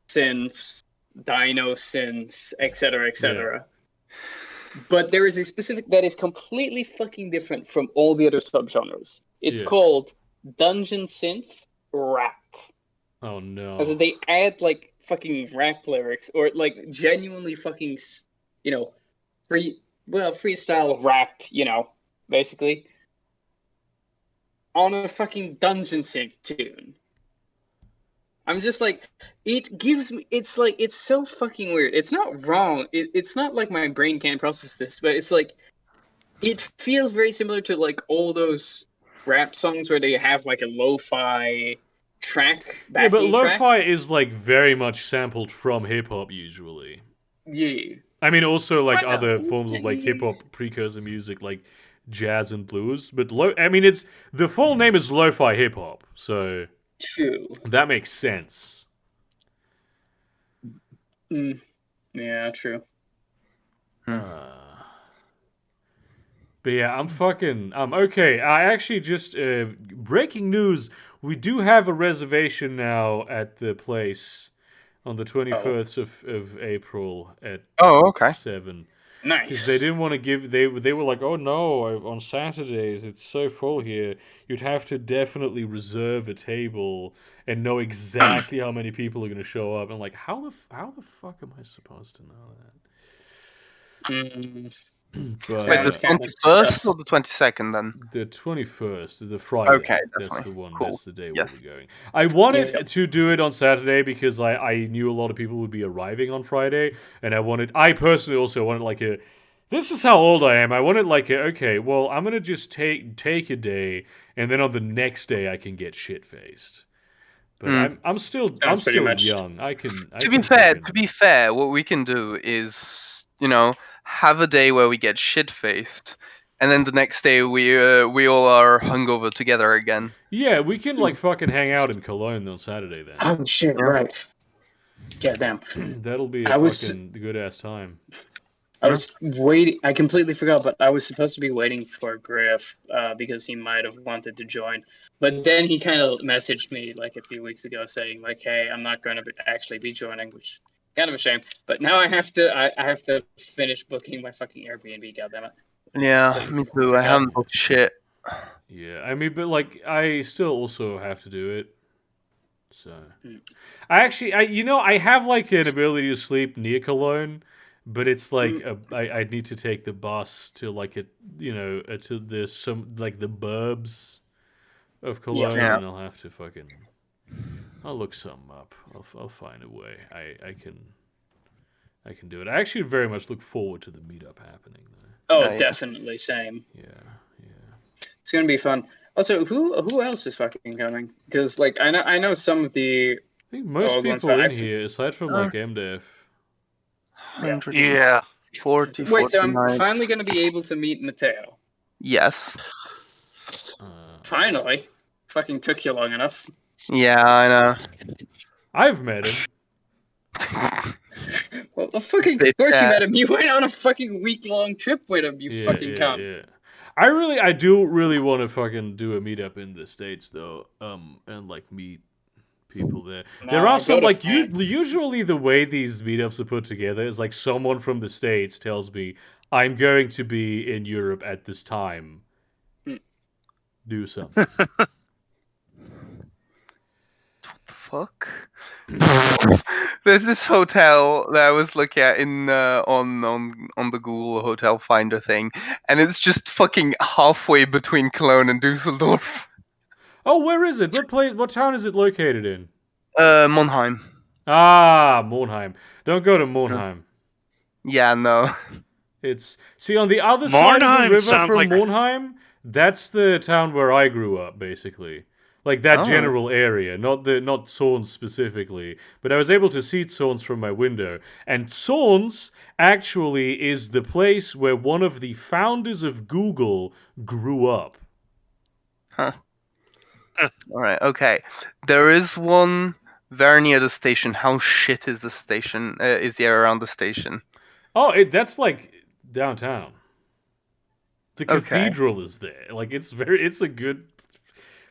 synths, dino synths, etc., etc. Yeah. But there is a specific that is completely fucking different from all the other subgenres. It's called dungeon synth rap. Oh no! As they add like fucking rap lyrics or like genuinely fucking, freestyle rap, basically on a fucking dungeon sync tune. I'm just like, it gives me. It's like it's so fucking weird. It's not wrong. It's not like my brain can't process this, but it's like it feels very similar to like all those rap songs where they have like a lo-fi track. Yeah, but lo-fi track. is like very much sampled from hip hop usually. Yeah. I mean, also like other forms of like hip hop precursor music, like jazz and blues. But it's the full name is lo-fi hip hop, so true. That makes sense. Yeah, true. But yeah, I'm okay. I actually just breaking news. We do have a reservation now at the place on the 21st of April at 7. Nice. Because they didn't want to give. They were like, oh no, on Saturdays it's so full here. You'd have to definitely reserve a table and know exactly how many people are going to show up. And like, how the fuck am I supposed to know that? But wait, the 21st or the 22nd then? The 21st, the Friday. Okay, that's the one. Cool. That's the day we'll be going. I wanted to do it on Saturday because I knew a lot of people would be arriving on Friday, and I personally also wanted like a. This is how old I am. I wanted like okay, well, I'm gonna just take a day, and then on the next day I can get shit faced. But I'm still young. To be fair, what we can do is have a day where we get shit faced, and then the next day we all are hungover together again. Yeah, we can like fucking hang out in Cologne on Saturday then. Oh shit! Right. Goddamn. That'll be a fucking good ass time. I was waiting. I completely forgot, but I was supposed to be waiting for Griff because he might have wanted to join. But then he kind of messaged me like a few weeks ago saying like, "Hey, I'm not going to actually be joining," which kind of a shame. But now I have to finish booking my fucking Airbnb. Goddammit. Yeah, me too. I haven't booked shit. Yeah, I mean, but like, I still also have to do it. So, I have like an ability to sleep near Cologne. But it's like I need to take the bus to like to the the burbs of Cologne, and I'll have to I'll look something up. I'll find a way. I can do it. I actually very much look forward to the meetup happening though. Oh, definitely, same. Yeah. It's gonna be fun. Also, who else is fucking coming? Because like I know some of the. I think most people in here, aside from like MDF. 100. Yeah. 40, Wait, so I'm finally going to be able to meet Mateo? Yes. Finally? Fucking took you long enough. Yeah, I know. I've met him. Well, of course you met him. You went on a fucking week-long trip with him, you fucking cunt. Yeah. I do really want to fucking do a meetup in the States, though, and like meet people there. There are some like usually the way these meetups are put together is like someone from the States tells me I'm going to be in Europe at this time. Do something. What the fuck? There's this hotel that I was looking at in on the Google Hotel Finder thing, and it's just fucking halfway between Cologne and Dusseldorf. Oh, where is it? What town is it located in? Monheim. Ah, Monheim. Don't go to Monheim. Yeah, no. See on the other side of the river from Monheim. That's the town where I grew up, basically. Like that general area, not Zorns specifically. But I was able to see Zorns from my window. And Zorns actually is the place where one of the founders of Google grew up. Huh. Alright, okay. There is one very near the station. How shit is the station? Is the area around the station? Oh, that's like downtown. The cathedral is there. Like it's a good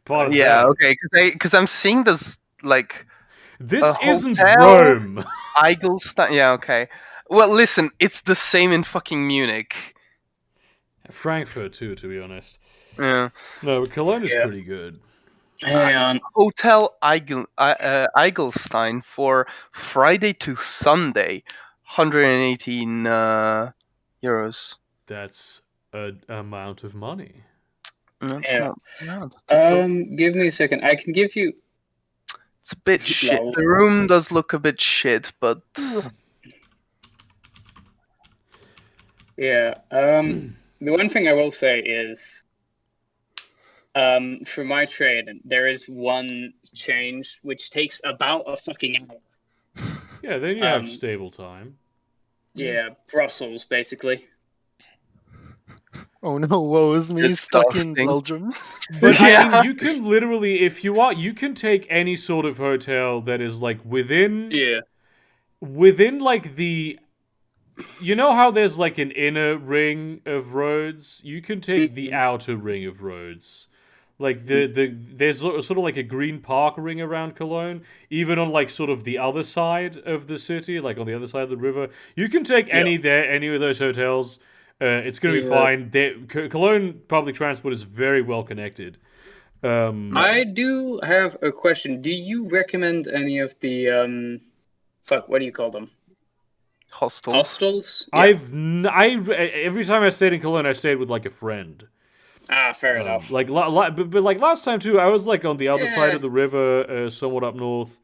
part of town. Okay, because I'm seeing this like this isn't Rome. Eigelstein. Yeah, okay. Well, listen, it's the same in fucking Munich. Frankfurt too, to be honest. Yeah. No, but Cologne is pretty good. Hang on. Hotel Eigelstein for Friday to Sunday, 118 euros. That's an amount of money. Yeah. Give me a second. I can give you. It's a bit shit. The room does look a bit shit, but yeah. The one thing I will say is, for my trade, there is one change which takes about a fucking hour. Yeah, then you have stable time. Yeah, Brussels, basically. Oh no, woe is me, stuck in Belgium. But I mean, you can literally, if you want, you can take any sort of hotel that is like within like the, you know how there's like an inner ring of roads? You can take the outer ring of roads. Like there's sort of like a green park ring around Cologne, even on like sort of the other side of the city, like on the other side of the river. You can take any of those hotels. It's going to be fine. Cologne public transport is very well connected. I do have a question. Do you recommend any of the what do you call them? Hostels? Yeah. Every time I stayed in Cologne, I stayed with like a friend. Fair enough. But like last time too, I was like on the other side of the river, somewhat up north,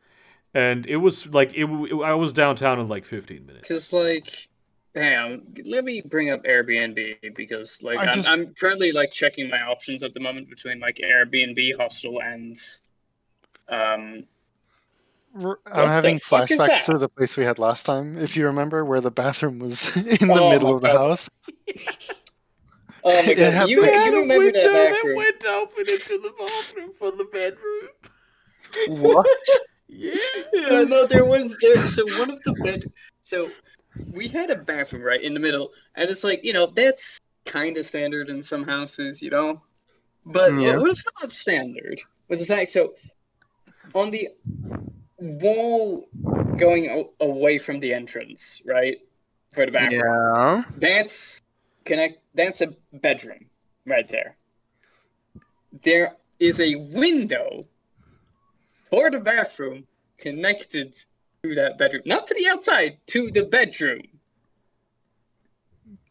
and it was like I was downtown in like 15 minutes. Because like, hang on, let me bring up Airbnb because like I'm currently like checking my options at the moment between like Airbnb, hostel, and I'm having flashbacks to the place we had last time. If you remember, where the bathroom was in the middle of the house. Oh my god! You remember that bathroom? That went open into the bathroom from the bedroom. What? Yeah, no, there was there. So one of the bed. So we had a bathroom right in the middle, and it's like that's kind of standard in some houses, but what was not standard was the fact. So on the wall going away from the entrance, right, for the bathroom. Yeah. That's a bedroom right there. There is a window for the bathroom connected to that bedroom. Not to the outside, to the bedroom.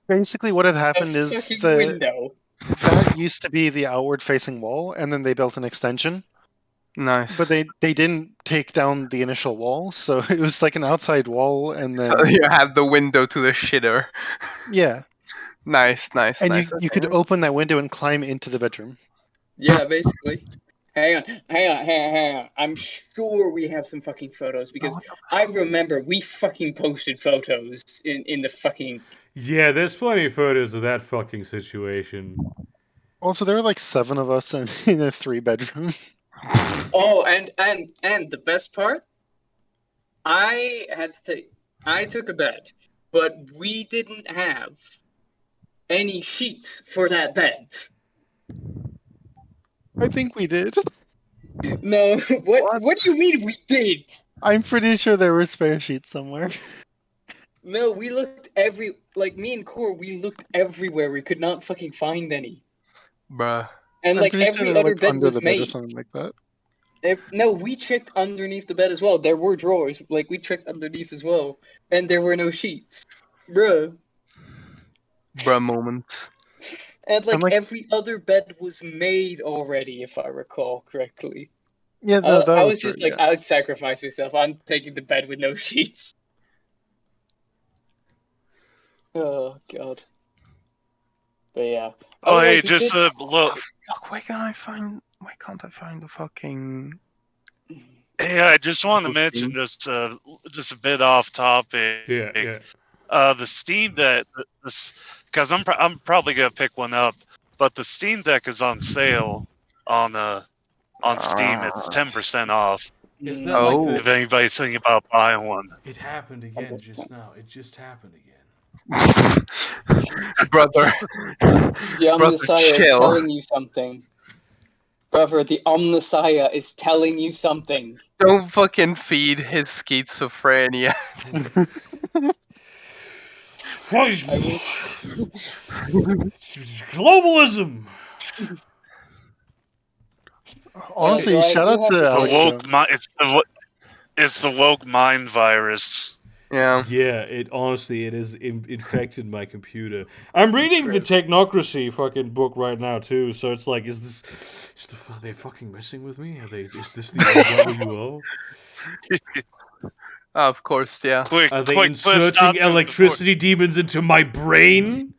Basically what had happened is window. That used to be the outward facing wall, and then they built an extension. Nice. But they didn't take down the initial wall, so it was like an outside wall, and then so you have the window to the shitter. Yeah. Nice. And you could open that window and climb into the bedroom. Yeah, basically. Hang on. I'm sure we have some fucking photos because I remember we fucking posted photos in the fucking. Yeah, there's plenty of photos of that fucking situation. Also, there were like 7 of us in a 3-bedroom. Oh, and the best part, I took a bed, but we didn't have any sheets for that bed. I think we did. No, what do you mean we did? I'm pretty sure there were spare sheets somewhere. No, we looked me and Core, we looked everywhere. We could not fucking find any. Bruh. And like every other bed under was the made. bed or something like that. No, we checked underneath the bed as well. There were drawers. Like, we checked underneath as well. And there were no sheets. Bruh moment. And like every other bed was made already, if I recall correctly. Yeah, I was just like, I'd sacrifice myself. I'm taking the bed with no sheets. Oh, God. But yeah. Oh, hey, just a look. Fuck, why can't I find the fucking... Yeah, I just want to mention just a bit off topic. Yeah. The Steam Deck, because I'm probably gonna pick one up, but the Steam Deck is on sale on Steam. It's 10% off. Is that if anybody's thinking about buying one. It happened again just now. It just happened again. Brother. The Omnissiah is telling you something. Brother, the Omnissiah is telling you something. Don't fucking feed his schizophrenia. Globalism. Honestly, shout out to Alex Jones. It's the woke mind virus. Yeah. Yeah, it has infected my computer. I'm reading the Technocracy fucking book right now too, so it's like, are they fucking messing with me? Is this the NWO? Of course, yeah. Are they inserting electricity demons into my brain?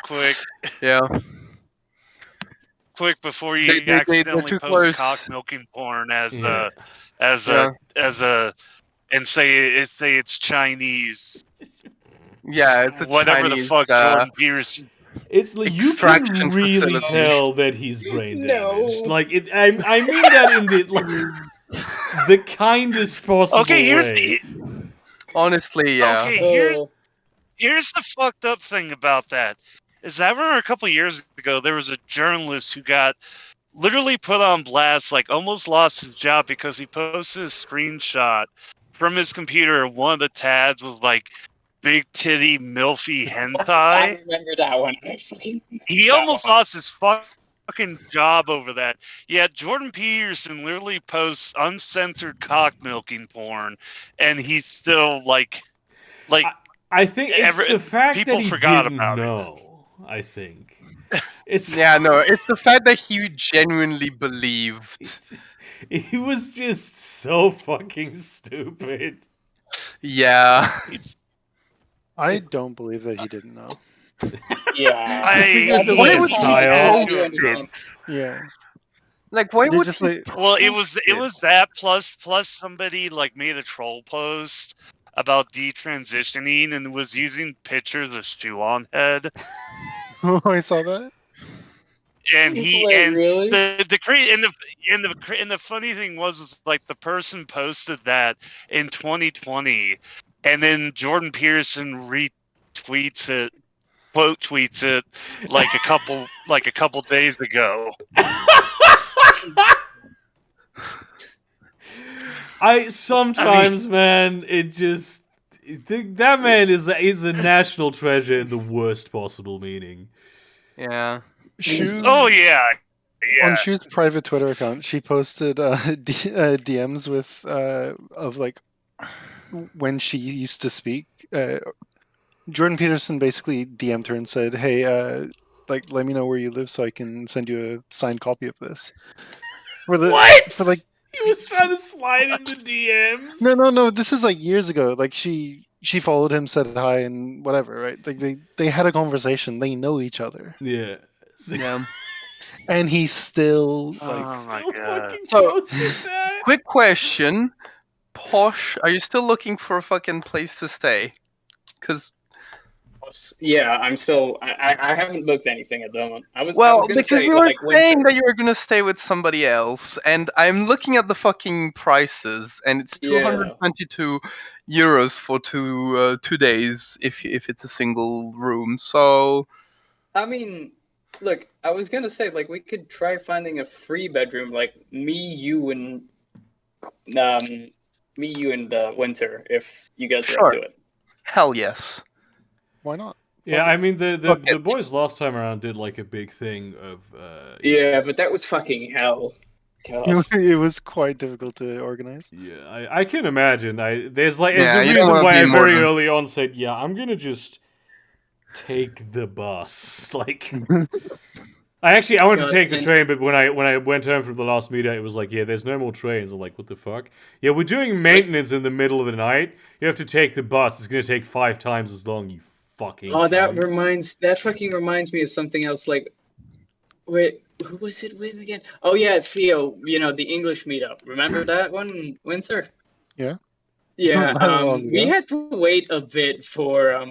Quick. Yeah. Quick before you accidentally post cock milking porn and say it's Chinese. Yeah, it's whatever Chinese, the fuck Jordan Peterson. It's like you can really tell that he's brain damaged. Like I mean that in the kindest possible way. Honestly, yeah. Okay, here's the fucked up thing about that. Is I remember a couple years ago there was a journalist who got literally put on blast, like almost lost his job because he posted a screenshot from his computer. One of the tabs was like big titty milfy hentai. I remember that one. He almost lost his fucking job over that. Yeah, Jordan Peterson literally posts uncensored cock milking porn, and he's still like. I think it's the fact people that he forgot didn't about know. I think it's it's the fact that he genuinely believed. He was just so fucking stupid. Yeah. I don't believe that he didn't know. Yeah. I think this is like a style. Yeah. Like, why would just he... Well, it was that plus somebody like made a troll post about detransitioning and was using pictures of Stew on head. Oh, I saw that. And really? the funny thing was like the person posted that in 2020, and then Jordan Peterson retweets it, quote tweets it like a couple days ago. Man, it just that man is a national treasure in the worst possible meaning. Yeah. Oh yeah. On Shu's private Twitter account, she posted DMs with of like when she used to speak. Jordan Peterson basically DM'd her and said, "Hey, like let me know where you live so I can send you a signed copy of this." What? He was trying to slide in the DMs. No. This is like years ago. Like she followed him, said hi, and whatever. Right? Like they had a conversation. They know each other. Yeah. Yeah. And he's still fucking quick question, Posh, are you still looking for a fucking place to stay? Because yeah, I'm still. I haven't booked anything at the moment. Because you were saying that you were gonna stay with somebody else, and I'm looking at the fucking prices, and it's 222 euros for 2 days if it's a single room. So, I mean, look, I was gonna say like we could try finding a free bedroom, like me, you, and Winter, if you guys are up to it. Hell yes. Why not? Yeah, I mean the boys last time around did like a big thing of. Yeah, but that was fucking hell. It was quite difficult to organize. Yeah, I can imagine. There's a reason why I very early on said, yeah, I'm gonna just take the bus. Like, I wanted to take the train, but when I went home from the last meetup, it was like, yeah, there's no more trains. I'm like, what the fuck? Yeah, we're doing maintenance in the middle of the night. You have to take the bus. It's gonna take 5 times as long. You fucking. Oh, that fucking reminds me of something else. Like, wait, who was it with again? Oh yeah, Theo. The English meetup. Remember that one, Windsor? Yeah. Yeah. We had to wait a bit for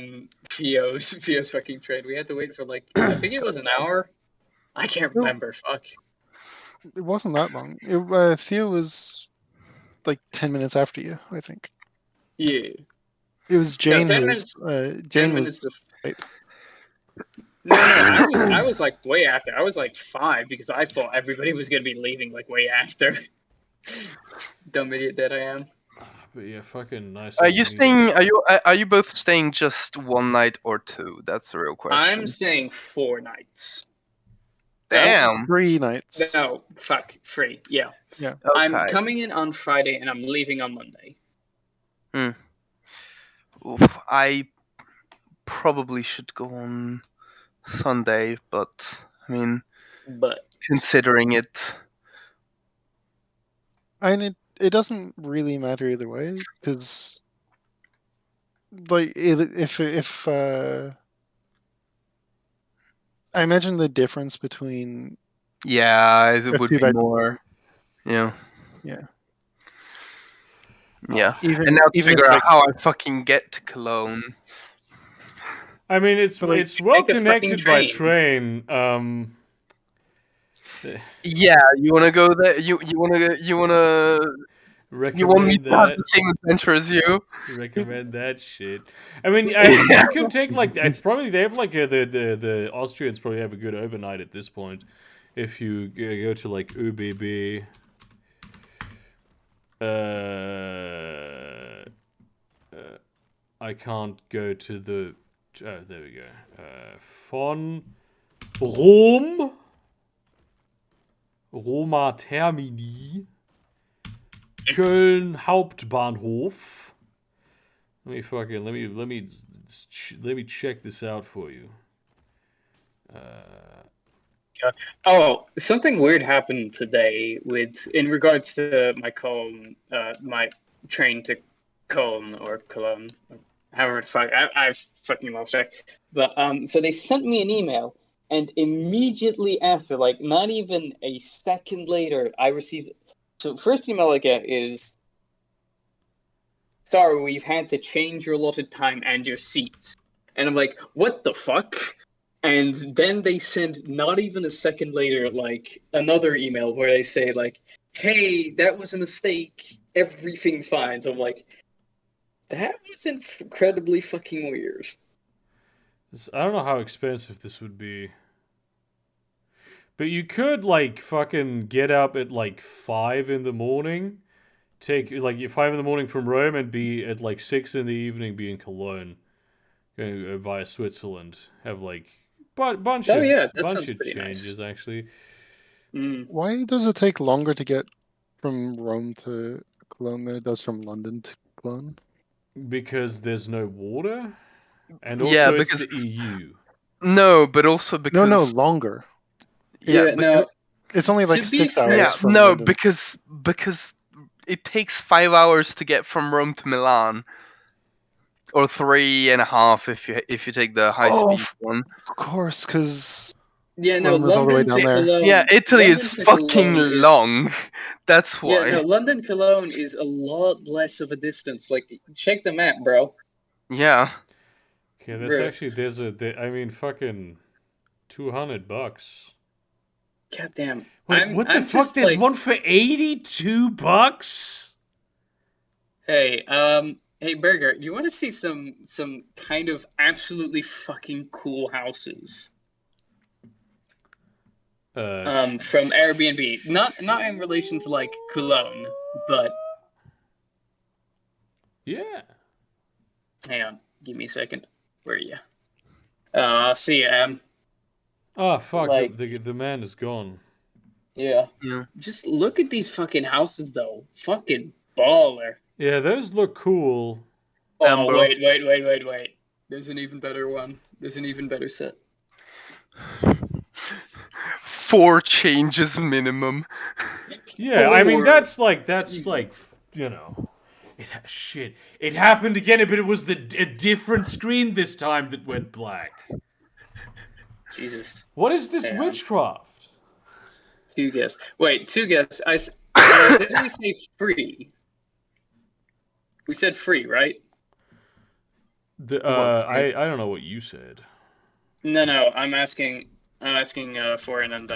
Theo's fucking train. We had to wait for like I think it was an hour. I can't remember. Fuck. It wasn't that long. Theo was like 10 minutes after you, I think. Yeah. It was Jane. No, 10 minutes. Jane was. No, I was like way after. I was like 5 because I thought everybody was gonna be leaving like way after. Dumb idiot that I am. But yeah, fucking nice. Are you both staying just one night or 2? That's the real question. I'm staying 4 nights. Damn. 3 nights. No, fuck, free. Yeah. Yeah. Okay. I'm coming in on Friday and I'm leaving on Monday. Oof, I probably should go on Sunday, but I mean, considering it, And it doesn't really matter either way, because like if I imagine the difference between yeah, it would be two-bed- more. Yeah. Yeah. Yeah. Even And now to even if, figure out like, how I fucking get to Cologne. I mean, it's But, like, it's well take a fucking connected by train. train. Yeah, you wanna go there? You want me Recommend to have that. the same adventure as you? Recommend that shit. I mean, you can take like probably they have like the Austrians probably have a good overnight at this point. If you go to like ÖBB. I can't go to the. There we go. Von Rom. Roma Termini. Köln Hauptbahnhof. Let me check this out for you. Oh, something weird happened today in regards to my my train to Cologne or Cologne, however the fuck I've fucking lost track. But so they sent me an email, and immediately after, like not even a second later, I received. So first email I get is, sorry, we've had to change your allotted time and your seats. And I'm like, what the fuck? And then they send, not even a second later, like another email where they say like, hey, that was a mistake. Everything's fine. So I'm like, that was incredibly fucking weird. I don't know how expensive this would be. But you could, like, fucking get up at, like, 5 in the morning. Take, like, 5 in the morning from Rome and be at, like, 6 in the evening be in Cologne. Going via Switzerland. Have, like, bunch of changes, nice. Actually. Why does it take longer to get from Rome to Cologne than it does from London to Cologne? Because there's no water? And also it's the EU. No, but also because... No, longer. Yeah, no. It's only like 6 hours. Yeah, from no, London. because it takes 5 hours to get from Rome to Milan, or 3.5 if you take the high speed one. Of course, because London all the way down there. Cologne, yeah, Italy London is fucking long. That's why. Yeah, no, London Cologne is a lot less of a distance. Like, check the map, bro. Yeah. Okay, there's fucking $200. Goddamn. Wait, what the fuck? There's one for $82? Hey, hey, Burger, you want to see some kind of absolutely fucking cool houses? From Airbnb. Not in relation to like Cologne, but yeah. Hang on, give me a second. Where are you? See, oh fuck! Like, the man is gone. Yeah. Just look at these fucking houses, though. Fucking baller. Yeah, those look cool. Oh, wait. There's an even better one. There's an even better set. 4 changes minimum. Yeah, I mean that's like you know, it happened again, but it was a different screen this time that went black. Jesus. What is this witchcraft? Two guess. Wait, two guess. Didn't we say free? We said free, right? I don't know what you said. No, I'm asking Foreign and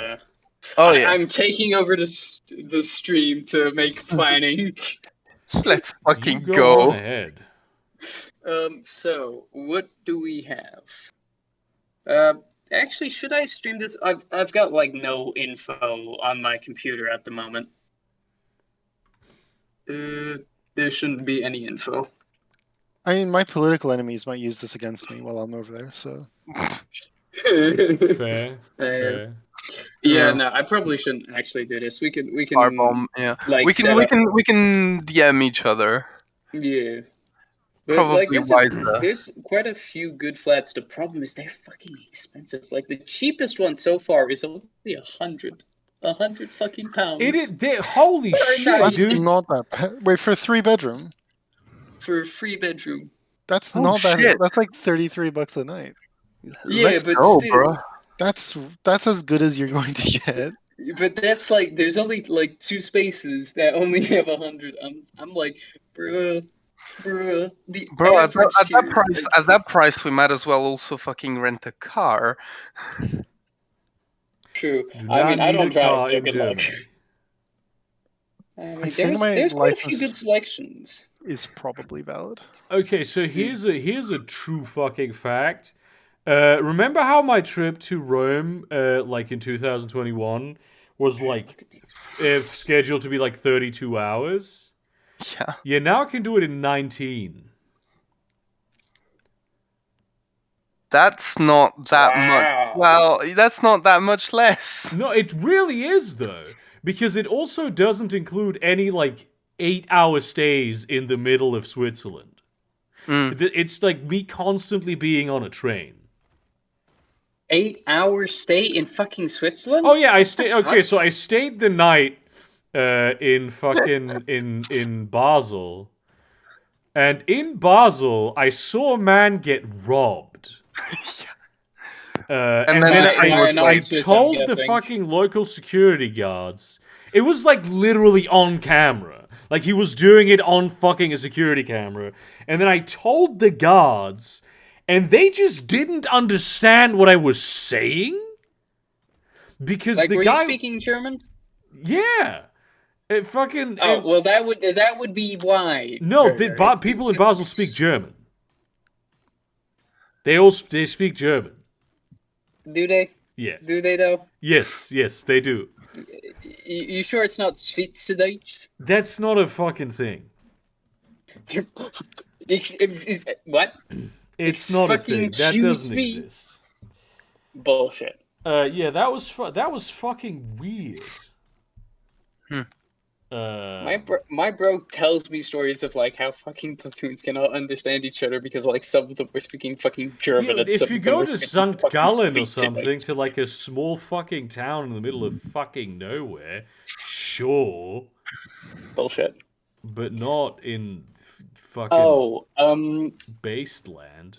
oh yeah. I'm taking over the stream to make planning. Let's fucking you go. On ahead. So what do we have? Actually, should I stream this? I've got like no info on my computer at the moment. There shouldn't be any info. I mean, my political enemies might use this against me while I'm over there, so... Fair. Yeah, no, I probably shouldn't actually do this. We can Car bomb, yeah. like we can DM each other. Yeah. But Probably wiser. there's quite a few good flats. The problem is they're fucking expensive. Like the cheapest one so far is only £100 fucking pounds. Holy shit, That's dude! not that bad. Wait, for a 3-bedroom? For a 3-bedroom. That's Oh, not bad. shit. That's like $33 a night. Yeah, Let's but go, still, bro. That's as good as you're going to get. But that's like there's only like 2 spaces that only have 100. I'm like, bruh. Bro, at that price, we might as well also fucking rent a car. True. Do I mean, not I need don't a drive, car so in good luck. Germany. I mean, I think my there's quite a few license good selections. is probably valid. Okay, so here's a true fucking fact. Remember how my trip to Rome, like in 2021, was like scheduled to be like 32 hours? Yeah. Yeah, now I can do it in 19. That's not that much. Well, that's not that much less. No, it really is though, because it also doesn't include any like 8-hour stays in the middle of Switzerland. It's like me constantly being on a train. 8-hour stay in fucking Switzerland? Oh yeah, I stayed. Okay, so I stayed the night in fucking in Basel, and in Basel I saw a man get robbed. And then I told the fucking local security guards. It was like literally on camera. Like he was doing it on fucking a security camera. And then I told the guards, and they just didn't understand what I was saying. Because like, the were guy you speaking German? Yeah. It fucking well that would be why. No, people in Basel speak German. They speak German. Do they? Yeah. Do they though? Yes, they do. You sure it's not Schweizerdeutsch? That's not a fucking thing. What? It's not a thing. That doesn't exist. Bullshit. Yeah, that was fucking weird. My bro tells me stories of like how fucking platoons cannot understand each other because like some of them were speaking fucking German. Yeah, if you go to St. Gallen or something, to like a small fucking town in the middle of fucking nowhere, sure. Bullshit. But not in fucking based land.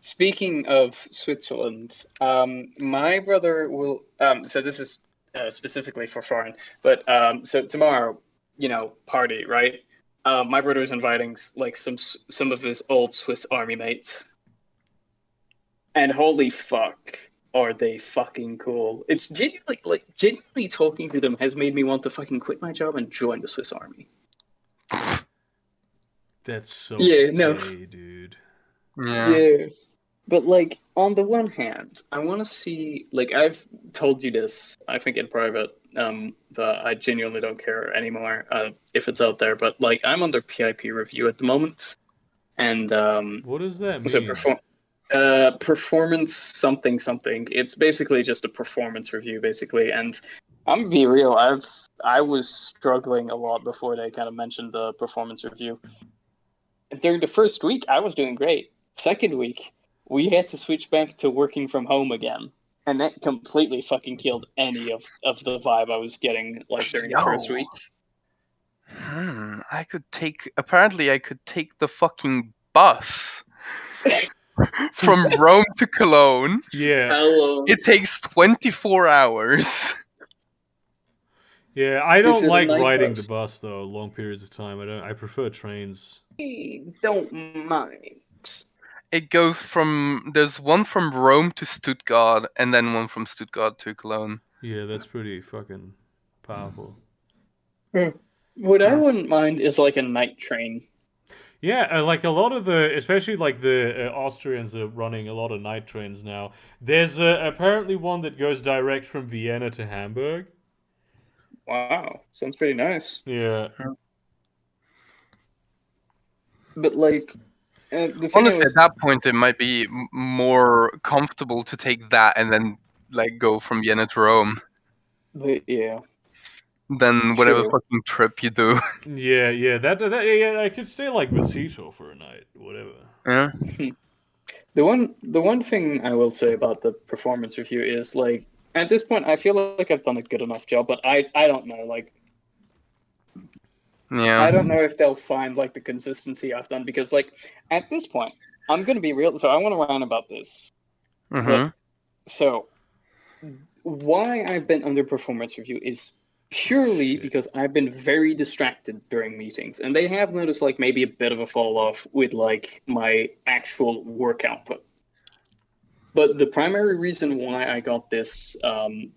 Speaking of Switzerland, my brother will. So this is specifically for foreign, but so tomorrow, party, right? My brother is inviting like some of his old Swiss Army mates, and holy fuck, are they fucking cool! It's genuinely talking to them has made me want to fucking quit my job and join the Swiss Army. That's so gay, dude. Yeah. But like on the one hand, I want to see like I've told you this I think in private, but I genuinely don't care anymore if it's out there. But like I'm under PIP review at the moment, and what does that mean? So performance something. It's basically just a performance review basically, and I'm gonna be real. I was struggling a lot before they kind of mentioned the performance review. During the first week, I was doing great. Second week, we had to switch back to working from home again. And that completely fucking killed any of the vibe I was getting like during the first week. I could take the fucking bus from Rome to Cologne. Yeah. Hello. It takes 24 hours. Yeah, I don't like riding the bus though, long periods of time. I prefer trains. I don't mind. It goes there's one from Rome to Stuttgart, and then one from Stuttgart to Cologne. Yeah, that's pretty fucking powerful. What I wouldn't mind is like a night train. Yeah, like a lot of especially like the Austrians are running a lot of night trains now. There's apparently one that goes direct from Vienna to Hamburg. Wow, sounds pretty nice. Yeah. But like, honestly, at that point, it might be more comfortable to take that and then like go from Vienna to Rome Yeah. than whatever Sure. fucking trip you do. Yeah. That I could stay like with Cecil for a night, whatever. Yeah. The one thing I will say about the performance review is like at this point I feel like I've done a good enough job, but I don't know, like Yeah. I don't know if they'll find like the consistency I've done, because like at this point I'm gonna be real, so I want to rant about this. But, so why I've been under performance review is purely because I've been very distracted during meetings, and they have noticed like maybe a bit of a fall off with like my actual work output. But the primary reason why I got this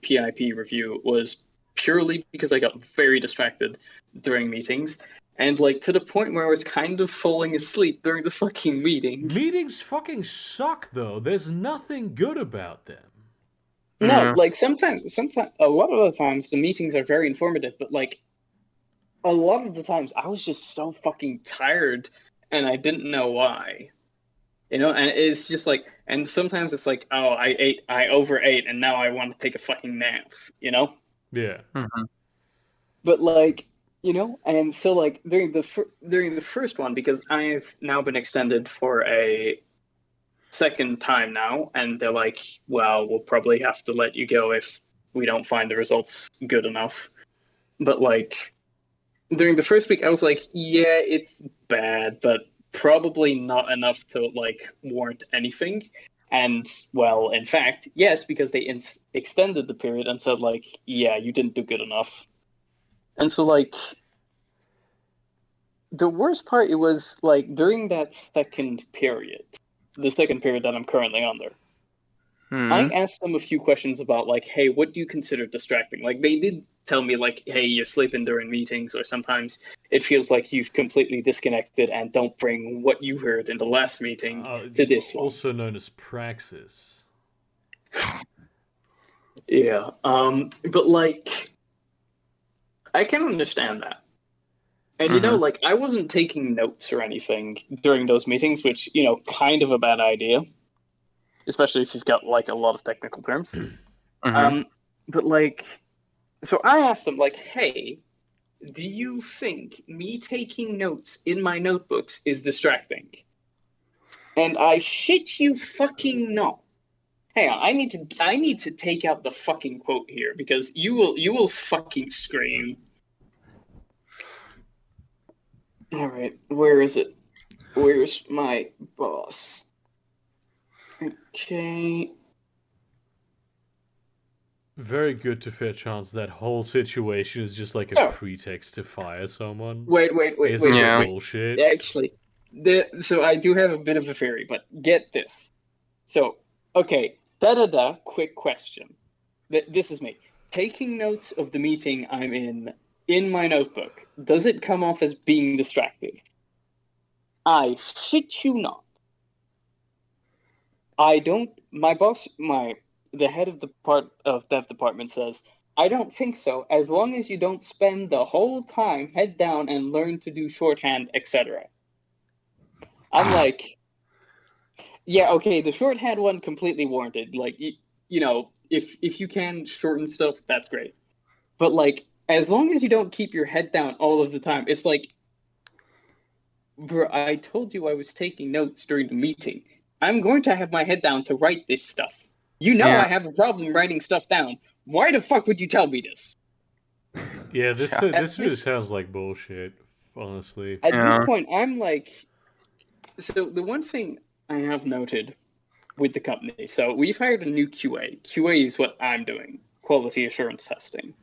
PIP review was purely because I got very distracted during meetings, and like to the point where I was kind of falling asleep during the fucking meeting. Meetings fucking suck, though. There's nothing good about them. No, like sometimes, a lot of the times the meetings are very informative, but like a lot of the times I was just so fucking tired and I didn't know why. You know, and it's just like, and sometimes it's like, oh, I overate, and now I want to take a fucking nap, you know? Yeah. But like, you know, and so like during the first one, because I've now been extended for a second time now, and they're like, well, we'll probably have to let you go if we don't find the results good enough. But like during the first week I was like, yeah, it's bad, but probably not enough to like warrant anything. And well, in fact, yes, because they extended the period and said like, yeah, you didn't do good enough. And so like the worst part, it was like during that second period, the second period that I'm currently under, I asked them a few questions about like, hey, what do you consider distracting? Like they did tell me like, hey, you're sleeping during meetings, or sometimes it feels like you've completely disconnected and don't bring what you heard in the last meeting to this one. Also known as praxis. Yeah, but like I can understand that. And you know, like I wasn't taking notes or anything during those meetings, which, you know, kind of a bad idea, especially if you've got like a lot of technical terms. But like, so I asked them like, hey, do you think me taking notes in my notebooks is distracting? And I shit you fucking not. Hang on, I need to take out the fucking quote here, because you will fucking scream. All right, where is it? Where's my boss? Okay. Very good to fair chance that whole situation is just like a pretext to fire someone. Wait. Bullshit. Actually, so I do have a bit of a theory, but get this. So, okay, quick question. This is me. Taking notes of the meeting I'm in my notebook, does it come off as being distracting? I shit you not. I don't. My boss, the head of the dev department says, I don't think so, as long as you don't spend the whole time head down and learn to do shorthand, etc. I'm like, yeah, okay, the shorthand one completely warranted. Like, you know, if you can shorten stuff, that's great. But like, as long as you don't keep your head down all of the time, it's like, bro, I told you I was taking notes during the meeting. I'm going to have my head down to write this stuff. You know I have a problem writing stuff down. Why the fuck would you tell me this? Yeah, this really sounds like bullshit, honestly. At this point, I'm like... So the one thing I have noted with the company, so we've hired a new QA. QA is what I'm doing, quality assurance testing.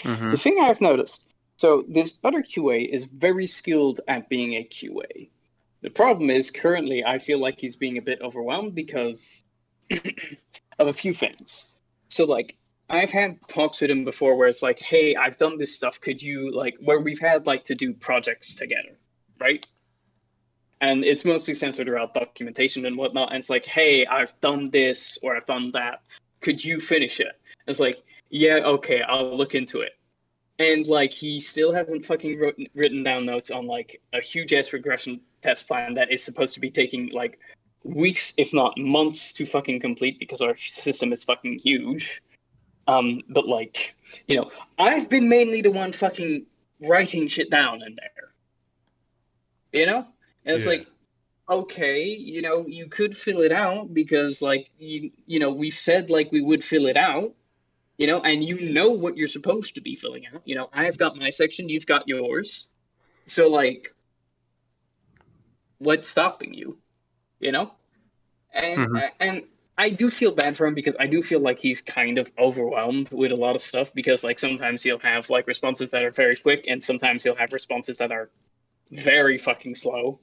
The thing I've noticed, so this other QA is very skilled at being a QA. The problem is, currently, I feel like he's being a bit overwhelmed because of a few things. So, like, I've had talks with him before where it's like, hey, I've done this stuff, could you, like, where we've had, like, to do projects together, right? And it's mostly centered around documentation and whatnot, and it's like, hey, I've done this, or I've done that, could you finish it? And it's like, yeah, okay, I'll look into it. And, like, he still hasn't fucking written down notes on, like, a huge-ass regression test plan that is supposed to be taking, like, weeks, if not months, to fucking complete because our system is fucking huge. But like, I've been mainly the one fucking writing shit down in there. And it's like, okay, you could fill it out because like we've said like we would fill it out, and what you're supposed to be filling out. I've got my section, you've got yours. So like, what's stopping you? And I do feel bad for him because I do feel like he's kind of overwhelmed with a lot of stuff because like sometimes he'll have like responses that are very quick and sometimes he'll have responses that are very fucking slow.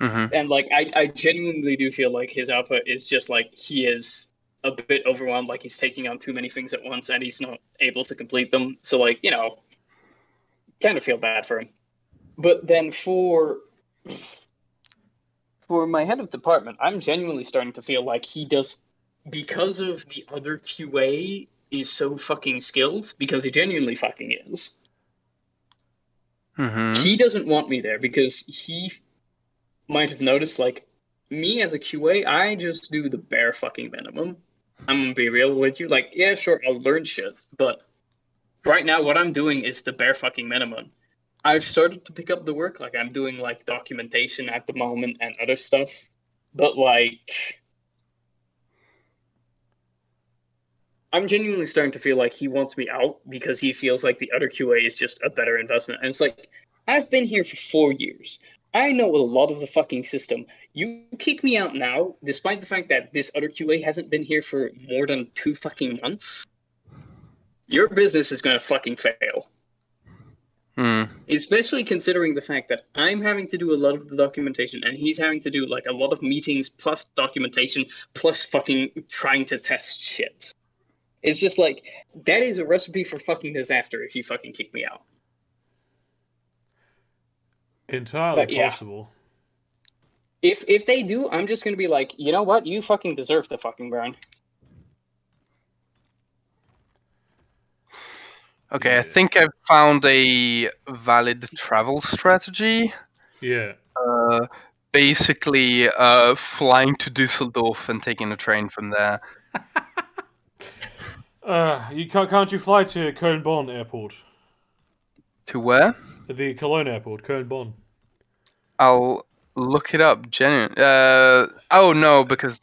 And like I genuinely do feel like his output is just like he is a bit overwhelmed, like he's taking on too many things at once and he's not able to complete them. So like, kind of feel bad for him. But then for my head of department, I'm genuinely starting to feel like he does, because of the other QA is so fucking skilled, because he genuinely fucking is. He doesn't want me there because he might have noticed, like, me as a QA, I just do the bare fucking minimum. I'm gonna be real with you. Like, yeah, sure, I'll learn shit, but right now what I'm doing is the bare fucking minimum. I've started to pick up the work, like I'm doing like documentation at the moment and other stuff, but like I'm genuinely starting to feel like he wants me out because he feels like the other QA is just a better investment. And it's like, I've been here for 4 years. I know a lot of the fucking system. You kick me out now, despite the fact that this other QA hasn't been here for more than 2 fucking months. Your business is gonna fucking fail. Especially considering the fact that I'm having to do a lot of the documentation and he's having to do like a lot of meetings plus documentation plus fucking trying to test shit. It's just like, that is a recipe for fucking disaster if you fucking kick me out. Entirely possible. If they do, I'm just gonna be like, you know what? You fucking deserve the fucking burn. Okay, I think I've found a valid travel strategy. Yeah. Basically, flying to Düsseldorf and taking a train from there. Can't you fly to Köln-Bonn airport? To where? The Cologne airport, Köln-Bonn. I'll look it up. Oh no, because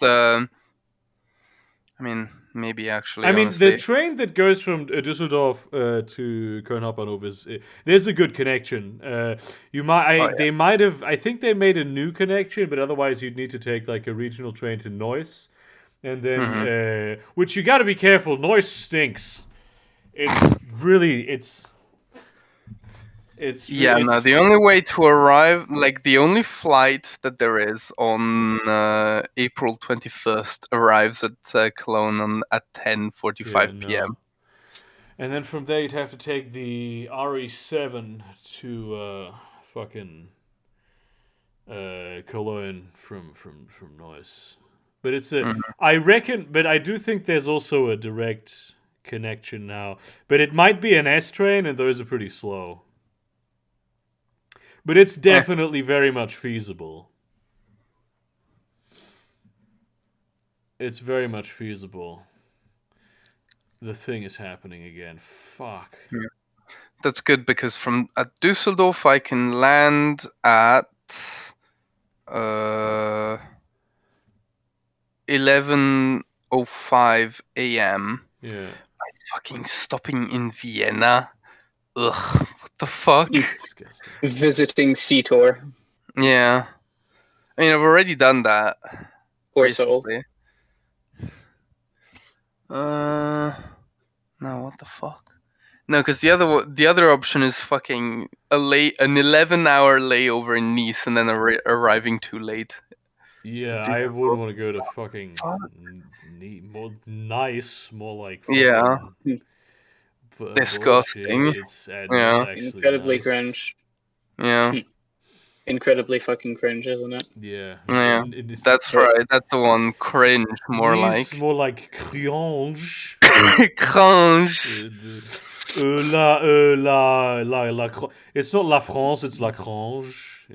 maybe actually. Honestly. The train that goes from Düsseldorf to Köln Hauptbahnhof is there's a good connection. They might have. I think they made a new connection, but otherwise you'd need to take like a regional train to Neuss, and then which you got to be careful. Neuss stinks. It's the only way to arrive, like the only flight that there is on April 21st arrives at Cologne at 10:45 p.m. And then from there you'd have to take the RE7 to fucking Cologne from Neuss. But it's I reckon, but I do think there's also a direct connection now. But it might be an S train, and those are pretty slow. But it's definitely very much feasible. It's very much feasible. The thing is happening again. Fuck. Yeah. That's good because at Düsseldorf I can land at 11:05 a.m. Yeah. By fucking stopping in Vienna. Ugh, what the fuck? Visiting Seator. Yeah. I mean, I've already done that. Poor soul. No, what the fuck? No, because the other option is fucking an 11-hour layover in Nice and then arriving too late. Yeah, I wouldn't want to go to fucking more like fucking disgusting. It's incredibly cringe. Yeah. Incredibly fucking cringe, isn't it? Yeah. That's right. That's the one. Cringe, more like. More like cringe. Cringe. It's not la France. It's la cringe.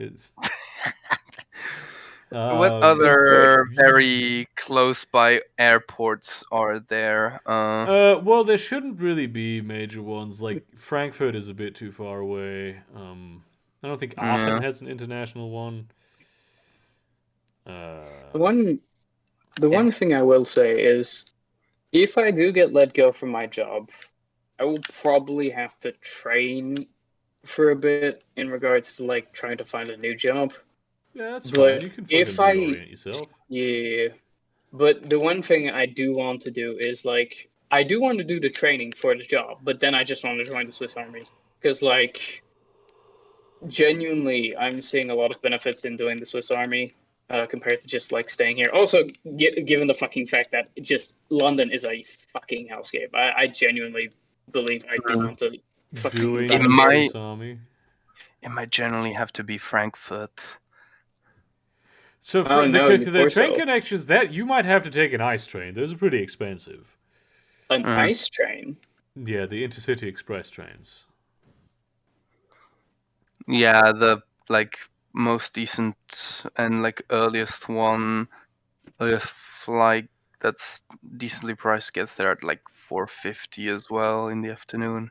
What other very close by airports are there? Well, there shouldn't really be major ones. Like Frankfurt is a bit too far away. I don't think Aachen has an international one. The one thing I will say is, if I do get let go from my job, I will probably have to train for a bit in regards to like trying to find a new job. Yeah, that's fine. You can fucking reorient yourself. Yeah, but the one thing I do want to do is like I do want to do the training for the job, but then I just want to join the Swiss Army because like genuinely I'm seeing a lot of benefits in doing the Swiss Army compared to just like staying here. Also, given the fucking fact that just London is a fucking hellscape, I genuinely believe I do want to fucking doing move out the of here. Swiss Army. It might generally have to be Frankfurt. So for the train connections, that you might have to take an ice train. Those are pretty expensive. An ice train? Yeah, the intercity express trains. Yeah, the like most decent and like earliest flight that's decently priced gets there at like 450 as well in the afternoon.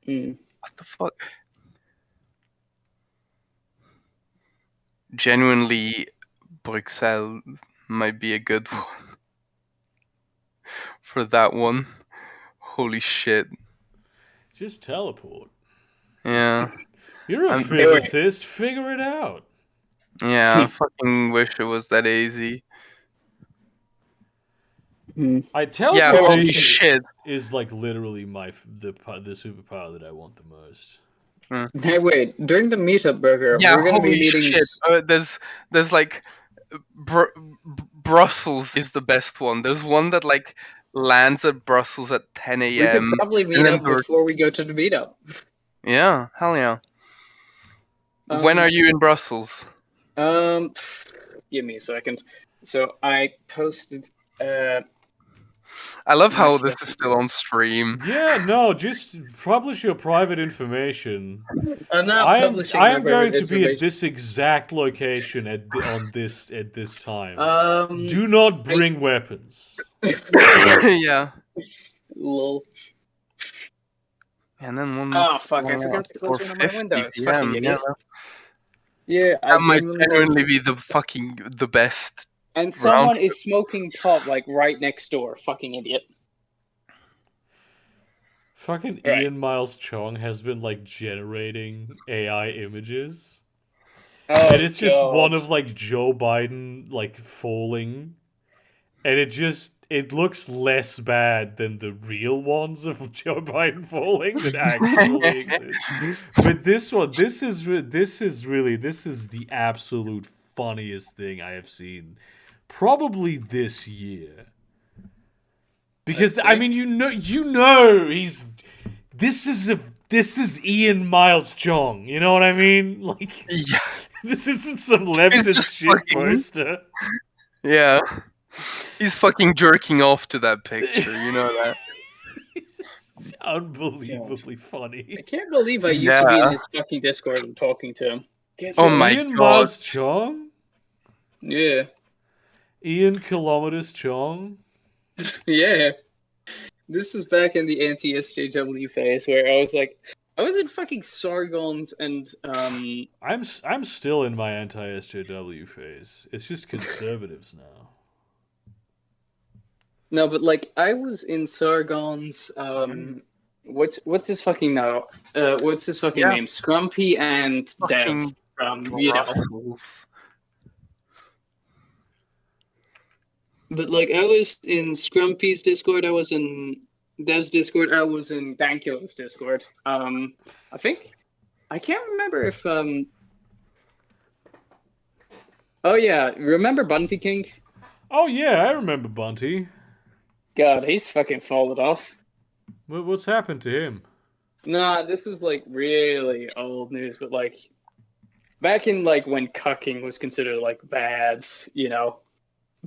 What the fuck? Genuinely, Bruxelles might be a good one for that one. Holy shit. Just teleport. Yeah. You're a physicist, figure it out. Yeah, I fucking wish it was that easy. Teleportation is like literally the superpower that I want the most. Hey, wait! During the meetup, Burger, we're gonna be meeting. Shit. There's like Brussels is the best one. There's one that like lands at Brussels at 10 a.m. We could probably meet up before we go to the meetup. Yeah, hell yeah. When are you in Brussels? Give me a second. So I posted. I love how this is still on stream. Yeah, no, just publish your private information. I'm not publishing my I'm going to be at this exact location at this time. Do not bring weapons. Yeah. Lol. And then one. Oh fuck! I forgot to close one of my windows. Fucking idiot. Yeah, that might genuinely be the best. And someone is smoking pot like right next door. Fucking idiot. Fucking Ian Miles Chong has been like generating AI images. And it's just one of like Joe Biden like falling. And it looks less bad than the real ones of Joe Biden falling that actually exist. But this is the absolute funniest thing I have seen probably this year. Because I mean this is Ian Miles Chong, you know what I mean? Like this isn't some leftist shit poster. Yeah. He's fucking jerking off to that picture, you know that. It's unbelievably funny. I can't believe I used to be in his fucking Discord and talking to him. Ian Miles Chong? Yeah. Ian Kilometers Chong? Yeah. This was back in the anti-SJW phase where I was like, I was in fucking Sargons and I'm still in my anti-SJW phase. It's just conservatives now. No, but like I was in Sargon's what's his fucking name? Scrumpy and Dev from But like I was in Scrumpy's Discord, I was in Dev's Discord, I was in Dankulo's Discord. I think I can't remember if Oh yeah, remember Bunty King? Oh yeah, I remember Bunty. God, he's fucking fallen off. What's happened to him? Nah, this was like really old news, but like back in like when cucking was considered like bad, you know,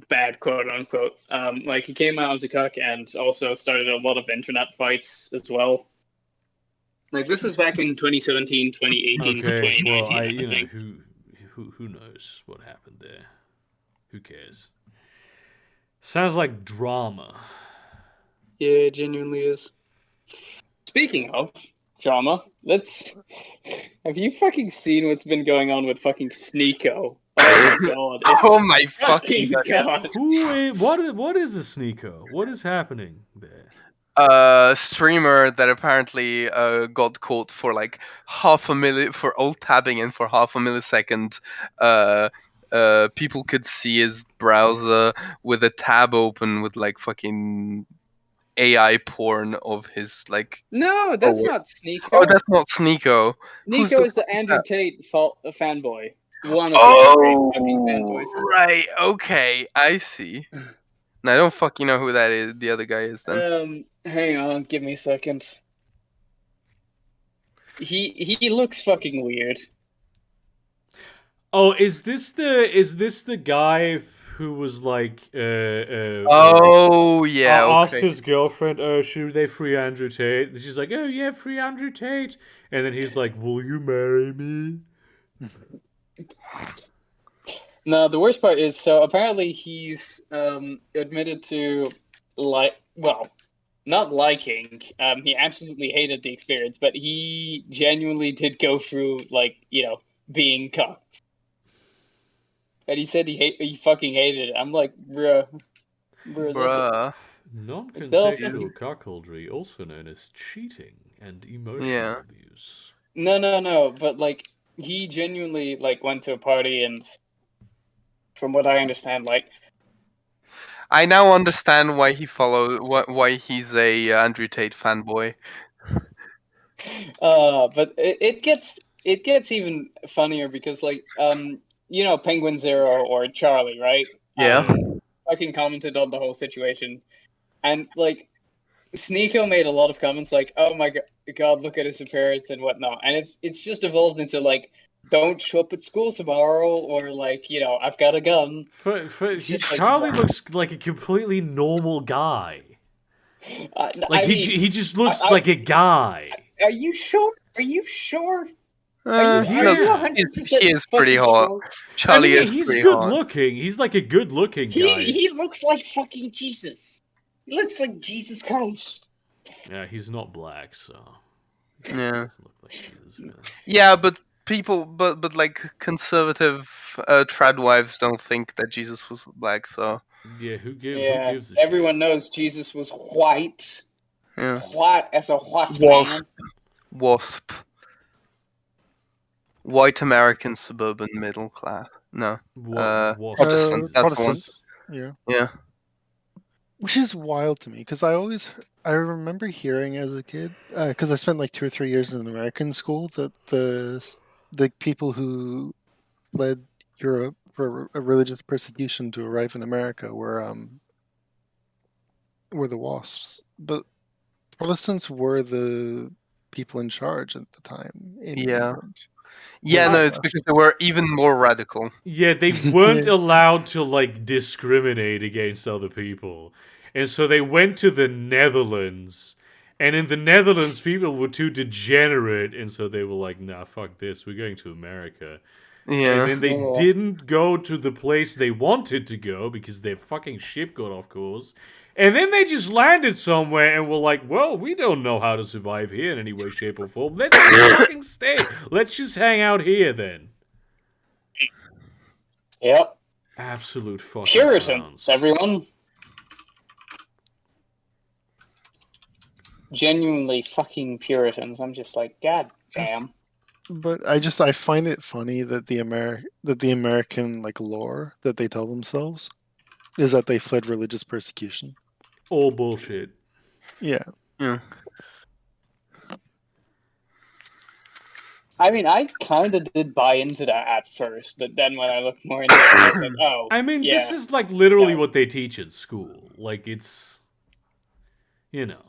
bad quote unquote. Like he came out as a cuck and also started a lot of internet fights as well. Like this was back in 2017, 2018, 2019. Well, I think. who knows what happened there. Who cares? Sounds like drama. Yeah, it genuinely is. Speaking of drama, have you fucking seen what's been going on with fucking Sneeko? Oh my god. Oh my fucking god. What is a Sneeko? What is happening there? Streamer that apparently got caught for like for alt tabbing, and for half a millisecond people could see his browser with a tab open with like fucking AI porn of his like. No, that's not Sneeko. Oh, that's not Sneeko. Sneeko is the Andrew Tate fanboy. One of the fucking fanboys. Right, okay, I see. No, I don't fucking know who that is. The other guy is then. Hang on, give me a second. He looks fucking weird. Oh, is this the guy who was like oh yeah, asked his girlfriend, oh, should they free Andrew Tate? And she's like, oh yeah, free Andrew Tate. And then he's like, will you marry me? No, the worst part is, so apparently he's admitted to not liking. He absolutely hated the experience, but he genuinely did go through being cucked. And he said he fucking hated it. I'm like, bruh. Non-consensual cuckoldry, also known as cheating and emotional abuse. No, but like he genuinely went to a party, and from what I understand, I now understand why why he's a Andrew Tate fanboy. But it gets even funnier because Penguin Zero or Charlie, right? Yeah. Fucking commented on the whole situation, and Sneeko made a lot of comments like, "Oh my god, look at his appearance and whatnot," and it's just evolved into don't show up at school tomorrow, or I've got a gun. Charlie looks like a completely normal guy. He just looks like a guy. Are you sure? He is pretty hot. Charlie is he's pretty good hot. looking. He's like a good looking guy. He looks like fucking Jesus. He looks like Jesus Christ. Yeah, he's not black, so yeah. Doesn't look like Jesus, really. Yeah, but conservative tradwives don't think that Jesus was black, so yeah, who gives a everyone shit? knows Jesus was white. Yeah. White as a white Wasp. White American suburban middle class. No. Protestant. That's Protestant. one. Yeah. Which is wild to me, because I remember hearing as a kid, because I spent 2 or 3 years in American school, that the people who led Europe for a religious persecution to arrive in America were the WASPs, but Protestants were the people in charge at the time in England. Yeah, no, it's because they were even more radical. Yeah, they weren't allowed to discriminate against other people. And so they went to the Netherlands. And in the Netherlands, people were too degenerate. And so they were like, nah, fuck this. We're going to America. Yeah. And then they didn't go to the place they wanted to go because their fucking ship got off course. And then they just landed somewhere and were like, well, we don't know how to survive here in any way, shape, or form. Let's just fucking stay. Let's just hang out here then. Yep. Absolute fucking Puritans, clowns. everyone. Genuinely fucking Puritans. I'm just like, god damn. But I find it funny that the American lore that they tell themselves is that they fled religious persecution. All bullshit. Yeah. Yeah. I mean, I kind of did buy into that at first, but then when I looked more into it, I was like, oh. I mean, this is literally what they teach at school. It's, True.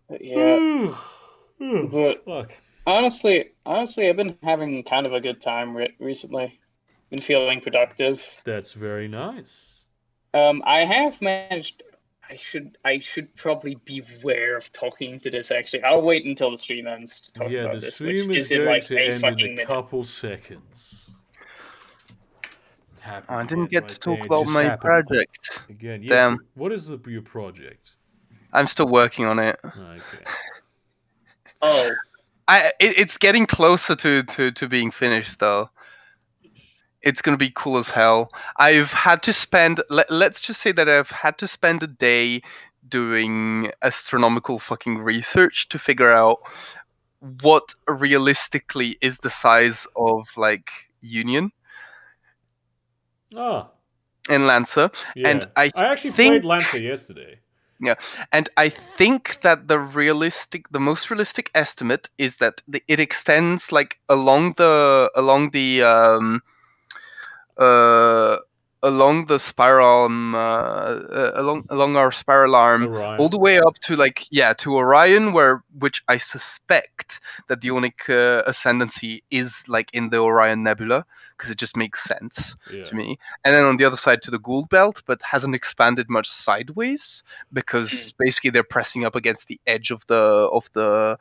But yeah. But fuck. Honestly, I've been having kind of a good time recently. Been feeling productive. That's very nice. I have managed. I should probably beware of talking into this. Actually, I'll wait until the stream ends to talk about this. Yeah, the stream is going to end in a couple seconds. I didn't get to talk about my project. Again, yeah. So what is your project? I'm still working on it. Okay. Oh. It's getting closer to being finished, though. It's gonna be cool as hell. I've had to spend. Let's just say that I've had to spend a day doing astronomical fucking research to figure out what realistically is the size of like Union. In Lancer, yeah. And I actually played Lancer yesterday. Yeah, and I think that the most realistic estimate is that it extends like along the spiral arm, along our spiral arm, Orion. all the way up to to Orion, which I suspect that the Ionic ascendancy is like in the Orion Nebula, because it just makes sense to me. And then on the other side to the Gould Belt, but hasn't expanded much sideways because basically they're pressing up against the edge of the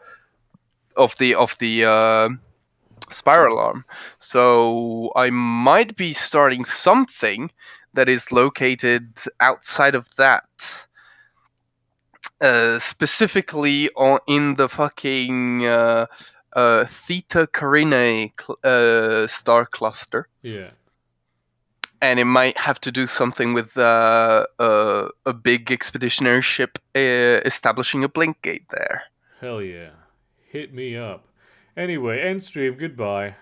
spiral arm. So I might be starting something that is located outside of that, specifically in the fucking Theta Carinae star cluster. Yeah. And it might have to do something with a big expeditionary ship establishing a blink gate there. Hell yeah. Hit me up. Anyway, end stream. Goodbye.